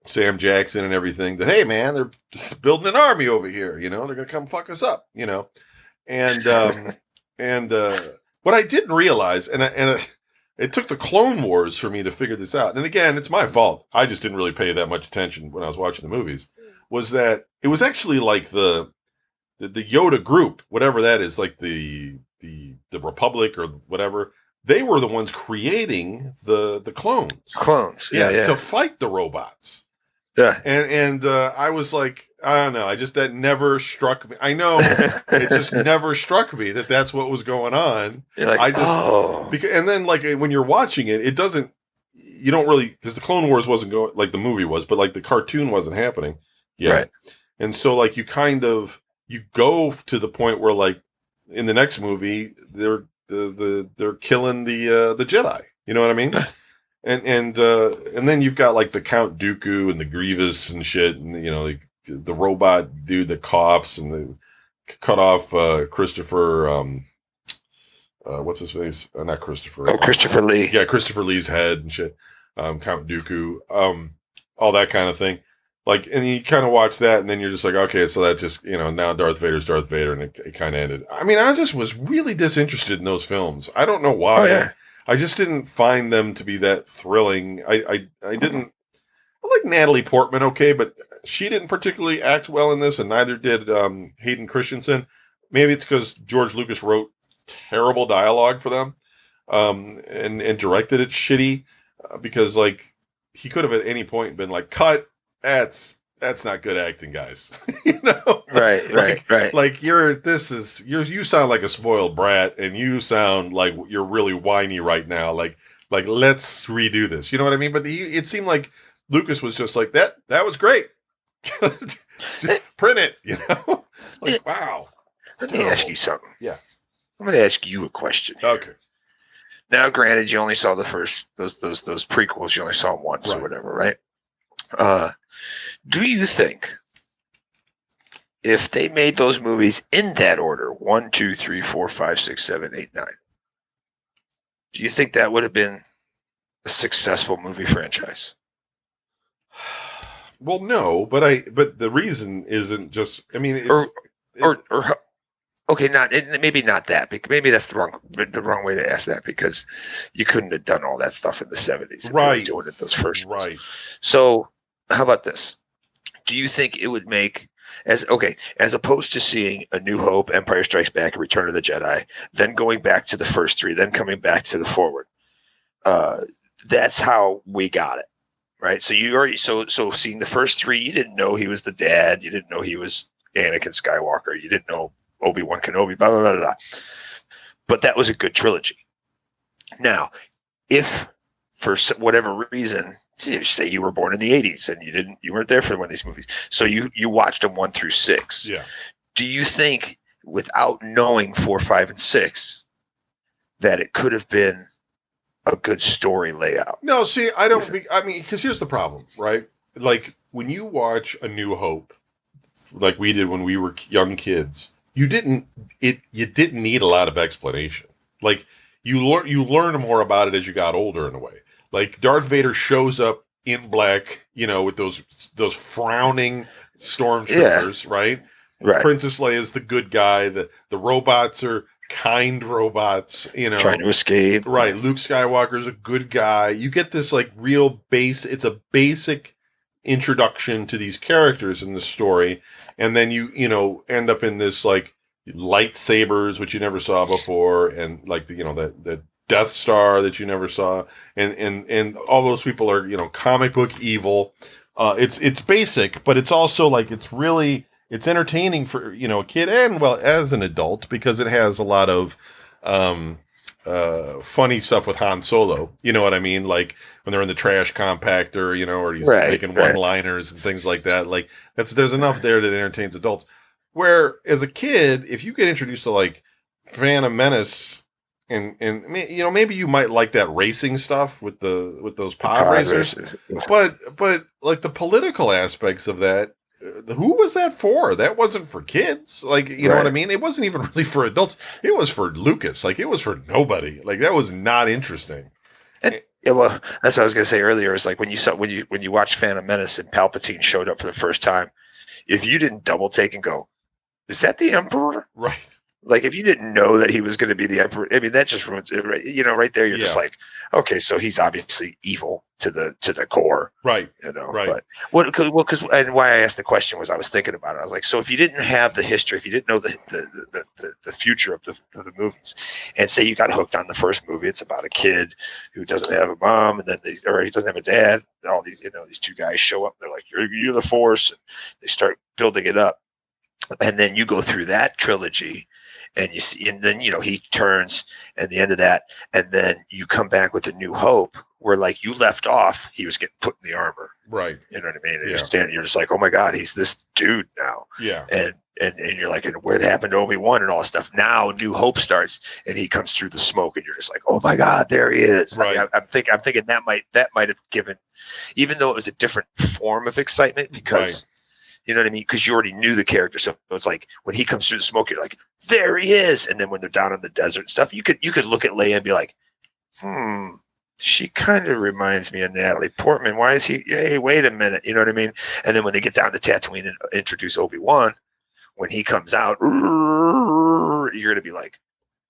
Speaker 1: Sam Jackson and everything that, hey, man, they're just building an army over here. They're going to come fuck us up, And what I didn't realize, and it took the Clone Wars for me to figure this out. And again, it's my fault. I just didn't really pay that much attention when I was watching the movies. Was that it was actually like the Yoda group, whatever that is, like the Republic or whatever. They were the ones creating the clones.
Speaker 2: Clones, yeah,
Speaker 1: to fight the robots.
Speaker 2: Yeah,
Speaker 1: and I was like, I don't know. That never struck me. I know it just never struck me that that's what was going on.
Speaker 2: You're like,
Speaker 1: because, and then like when you're watching it, it doesn't. You don't really because the Clone Wars wasn't going like the movie was, but like the cartoon wasn't happening. Yeah,
Speaker 2: right.
Speaker 1: And so like you go to the point where like in the next movie they're killing the Jedi. You know what I mean? And then you've got like the Count Dooku and the Grievous and shit, and you know like the robot dude that coughs and the cut off Christopher. What's his face? Not Christopher.
Speaker 2: Oh, Christopher Lee.
Speaker 1: Yeah, Christopher Lee's head and shit. Count Dooku. All that kind of thing. Like, and you kind of watch that, and then you're just like, okay, so that's just, you know, now Darth Vader's Darth Vader, and it kind of ended. I mean, I just was really disinterested in those films. I don't know why.
Speaker 2: Oh, yeah.
Speaker 1: I just didn't find them to be that thrilling. I didn't. I like Natalie Portman, okay, but she didn't particularly act well in this, and neither did Hayden Christensen. Maybe it's because George Lucas wrote terrible dialogue for them, and directed it shitty, because like he could have at any point been like, cut. That's not good acting, guys. You know,
Speaker 2: right.
Speaker 1: Like you sound like a spoiled brat, and you sound like you're really whiny right now. Like let's redo this. You know what I mean? But it seemed like Lucas was just like that. That was great. Print it. You know, like wow.
Speaker 2: Let me ask you something.
Speaker 1: Yeah,
Speaker 2: I'm going to ask you a question here.
Speaker 1: Okay.
Speaker 2: Now, granted, you only saw the first those prequels. You only saw them once or whatever, right? Do you think if they made those movies in that order, 1, 2, 3, 4, 5, 6, 7, 8, 9, do you think that would have been a successful movie franchise?
Speaker 1: Well, no, but the reason isn't just. I mean,
Speaker 2: okay, maybe not that. Maybe that's the wrong way to ask that, because you couldn't have done all that stuff in the 70s.
Speaker 1: Right.
Speaker 2: Doing it those first ones.
Speaker 1: Right.
Speaker 2: So how about this? Do you think it would make as opposed to seeing A New Hope, Empire Strikes Back, and Return of the Jedi, then going back to the first three, then coming back to the forward? That's how we got it, right? So you already so seeing the first three, you didn't know he was the dad, you didn't know he was Anakin Skywalker, you didn't know Obi-Wan Kenobi, blah blah blah blah. But that was a good trilogy. Now, if for whatever reason, say you were born in the 80s and you weren't there for one of these movies, so you watched them 1 through 6.
Speaker 1: Yeah.
Speaker 2: Do you think, without knowing 4, 5, and 6, that it could have been a good story layout?
Speaker 1: No, see, I don't think. I mean, because here's the problem, right? Like when you watch A New Hope, like we did when we were young kids, you didn't need a lot of explanation. Like you learn more about it as you got older in a way. Like Darth Vader shows up in black, you know, with those frowning stormtroopers, right?
Speaker 2: Right.
Speaker 1: Princess Leia's the good guy. The robots are kind robots, you know,
Speaker 2: trying to escape.
Speaker 1: Right. Luke Skywalker's a good guy. You get this like real it's a basic introduction to these characters in the story, and then you know end up in this like lightsabers, which you never saw before, and like the Death Star that you never saw, and all those people are, you know, comic book evil. It's basic, but it's also like it's entertaining for, you know, a kid and as an adult, because it has a lot of funny stuff with Han Solo. You know what I mean? Like when they're in the trash compactor, you know, or he's making one-liners and things like that. Like there's enough there that entertains adults. Where as a kid, if you get introduced to like Phantom Menace, and you know, maybe you might like that racing stuff with those pod racers. But like the political aspects of that, who was that for? That wasn't for kids. Like, you know what I mean? It wasn't even really for adults. It was for Lucas. Like, it was for nobody. Like, that was not interesting.
Speaker 2: Yeah, well, that's what I was going to say earlier. Is like when you watched Phantom Menace and Palpatine showed up for the first time, if you didn't double take and go, "Is that the Emperor?"
Speaker 1: Right.
Speaker 2: Like, if you didn't know that he was going to be the emperor, I mean, that just ruins it, right? Right there, you're just like, okay, so he's obviously evil to the core,
Speaker 1: right?
Speaker 2: Right. But because and why I asked the question was I was thinking about it. I was like, so if you didn't have the history, if you didn't know the future of the movies, and say you got hooked on the first movie, it's about a kid who doesn't have a mom, and then or he doesn't have a dad. All these these two guys show up. They're like, you're the Force, and they start building it up, and then you go through that trilogy. And you see, and then he turns, and the end of that, and then you come back with A New Hope, where like you left off, he was getting put in the armor,
Speaker 1: right?
Speaker 2: You know what I mean? And you're just like, oh my god, he's this dude now, And you're like, and what happened to Obi-Wan and all that stuff? Now New Hope starts, and he comes through the smoke, and you're just like, oh my god, there he is.
Speaker 1: Right.
Speaker 2: I mean, I'm thinking that might have given, even though it was a different form of excitement, because. Right. You know what I mean? Because you already knew the character. So it's like when he comes through the smoke, you're like, there he is. And then when they're down in the desert and stuff, you could look at Leia and be like, she kind of reminds me of Natalie Portman. Why is he? Hey, wait a minute. You know what I mean? And then when they get down to Tatooine and introduce Obi-Wan, when he comes out, you're going to be like,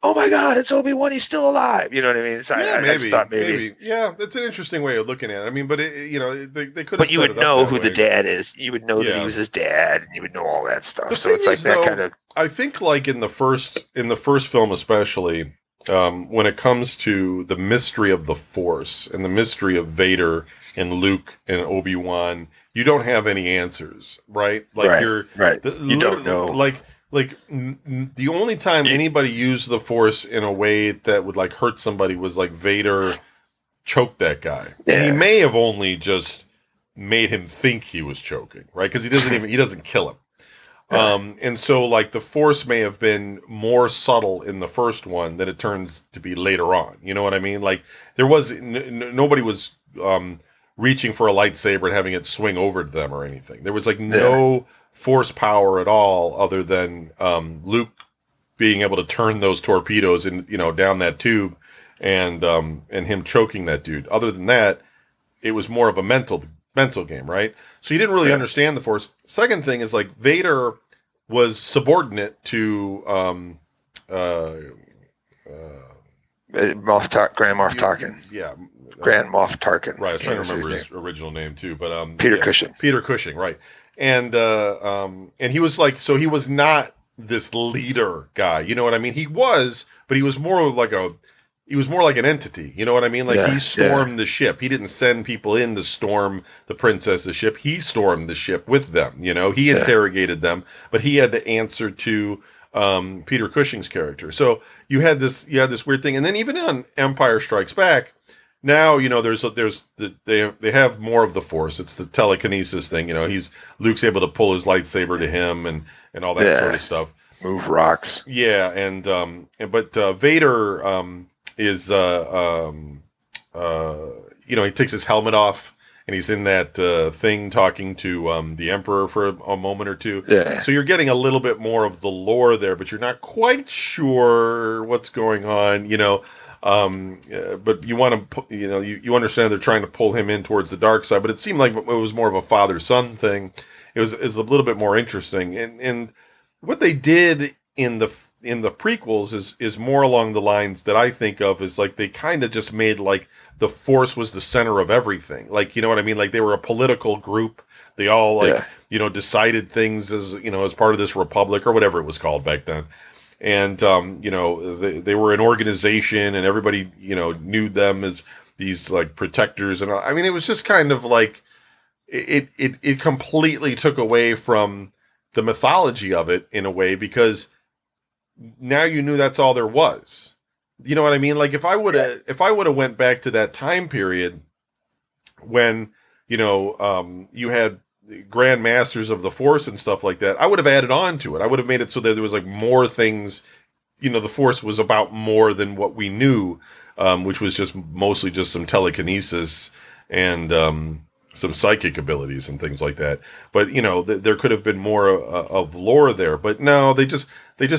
Speaker 2: oh my God, it's Obi-Wan. He's still alive. You know what I mean? I just thought maybe.
Speaker 1: Yeah, that's an interesting way of looking at it. I mean, but they could have.
Speaker 2: But you would know who the dad is. You would know that he was his dad, and you would know all that stuff. So it's like that kind of.
Speaker 1: I think, like in the first film, especially when it comes to the mystery of the Force and the mystery of Vader and Luke and Obi-Wan, you don't have any answers, right? Like
Speaker 2: you don't know,
Speaker 1: Like the only time anybody used the Force in a way that would like hurt somebody was like Vader choked that guy. Yeah. And he may have only just made him think he was choking, right? Because he doesn't kill him. Yeah. And so like the Force may have been more subtle in the first one than it turns to be later on. You know what I mean? Like there was nobody was reaching for a lightsaber and having it swing over to them or anything. There was like no Force power at all other than Luke being able to turn those torpedoes in, down that tube and him choking that dude. Other than that, it was more of a mental game, right? So you didn't really understand the Force. Second thing is like Vader was subordinate to
Speaker 2: Grand Moff Tarkin.
Speaker 1: Yeah.
Speaker 2: Grand Moff Tarkin.
Speaker 1: Right, I was trying to remember his original name too, but
Speaker 2: Peter Cushing.
Speaker 1: Peter Cushing, right. And he was like, so he was not this leader guy, you know what I mean? He was, but he was more like an entity, you know what I mean? Like he stormed the ship. He didn't send people in to storm the princess's ship. He stormed the ship with them, He interrogated them, but he had to answer to Peter Cushing's character. So you had this weird thing, and then even on Empire Strikes Back. Now, they have more of the Force. It's the telekinesis thing. Luke's able to pull his lightsaber to him and all that sort of stuff.
Speaker 2: Move rocks.
Speaker 1: Yeah. But Vader, is, he takes his helmet off and he's in that, thing talking to, the Emperor for a moment or two.
Speaker 2: Yeah.
Speaker 1: So you're getting a little bit more of the lore there, but you're not quite sure what's going on, but you want to, you understand they're trying to pull him in towards the dark side, but it seemed like it was more of a father-son thing. It was a little bit more interesting. And what they did in the prequels is more along the lines that I think of as like, they kind of just made like the Force was the center of everything. Like, you know what I mean? Like they were a political group. They all decided things as, as part of this republic or whatever it was called back then. And, they were an organization and everybody, knew them as these like protectors. And I mean, it was just kind of like, it completely took away from the mythology of it in a way, because now you knew that's all there was. You know what I mean? Like if I would have went back to that time period when, you had Grand Masters of the Force and stuff like that, I would have added on to it. I would have made it so that there was like more things, the Force was about more than what we knew, which was just mostly just some telekinesis and some psychic abilities and things like that. But there could have been more of lore there. But no, they just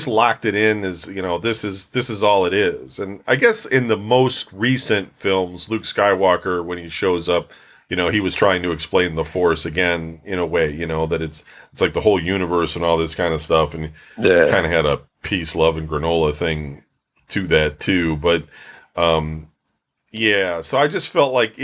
Speaker 1: locked it in as this is all it is. And I guess in the most recent films, Luke Skywalker, when he shows up, he was trying to explain the Force again in a way, that it's like the whole universe and all this kind of stuff. And kind of had a peace, love, and granola thing to that too. But, so I just felt like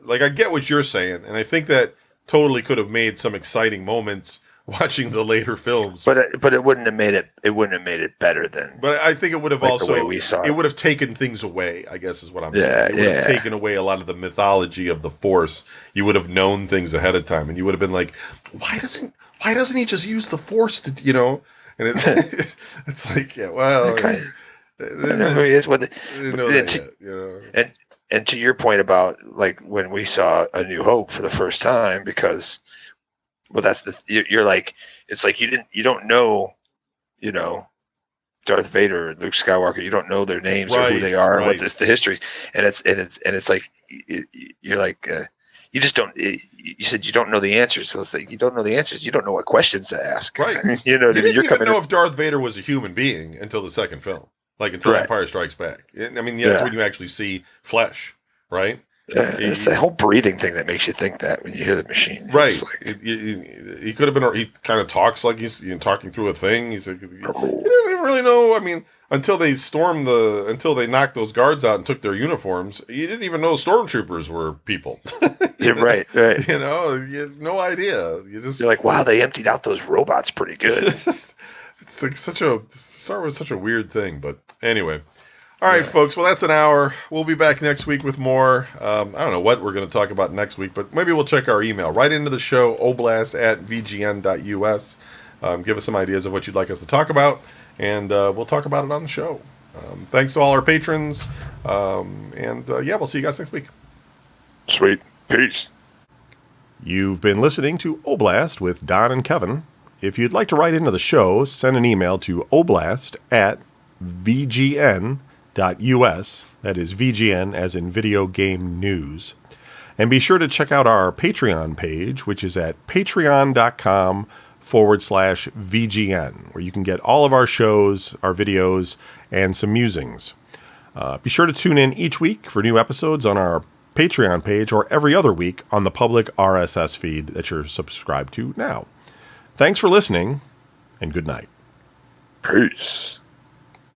Speaker 1: I get what you're saying. And I think that totally could have made some exciting moments watching the later films,
Speaker 2: but it wouldn't have made it better than.
Speaker 1: But I think it would have also
Speaker 2: the way we saw
Speaker 1: it would have taken things away. I guess is what I'm saying. It would have taken away a lot of the mythology of the Force. You would have known things ahead of time, and you would have been like, why doesn't he just use the Force to And it's it's like, yeah, well,
Speaker 2: okay. And to your point about like when we saw A New Hope for the first time, because. Well, that's you're like, it's like you don't know, Darth Vader and Luke Skywalker. You don't know their names or who they are and what the history. And it's like you're like you just don't. You said you don't know the answers. So it's like you don't know the answers. You don't know what questions to ask.
Speaker 1: Right.
Speaker 2: You
Speaker 1: didn't even know if Darth Vader was a human being until the second film, like until Empire Strikes Back. I mean, that's when you actually see flesh, right?
Speaker 2: It's the whole breathing thing that makes you think that when you hear the machine.
Speaker 1: Right. Like, he could have been, he kind of talks like he's talking through a thing. He's like, you didn't even really know. I mean, until they knocked those guards out and took their uniforms, you didn't even know stormtroopers were people.
Speaker 2: Right.
Speaker 1: You had no idea.
Speaker 2: You're like, wow, they emptied out those robots pretty good.
Speaker 1: It's like Star Wars is such a weird thing. But anyway. All right, folks. Well, that's an hour. We'll be back next week with more. I don't know what we're going to talk about next week, but maybe we'll check our email right into the show, oblast@vgn.us. Give us some ideas of what you'd like us to talk about, and we'll talk about it on the show. Thanks to all our patrons, and we'll see you guys next week.
Speaker 2: Sweet. Peace.
Speaker 1: You've been listening to Oblast with Don and Kevin. If you'd like to write into the show, send an email to oblast@vgn.us. That is VGN as in video game news. And be sure to check out our Patreon page, which is at patreon.com/VGN, where you can get all of our shows, our videos, and some musings. Be sure to tune in each week for new episodes on our Patreon page or every other week on the public RSS feed that you're subscribed to now. Thanks for listening, and good night.
Speaker 2: Peace.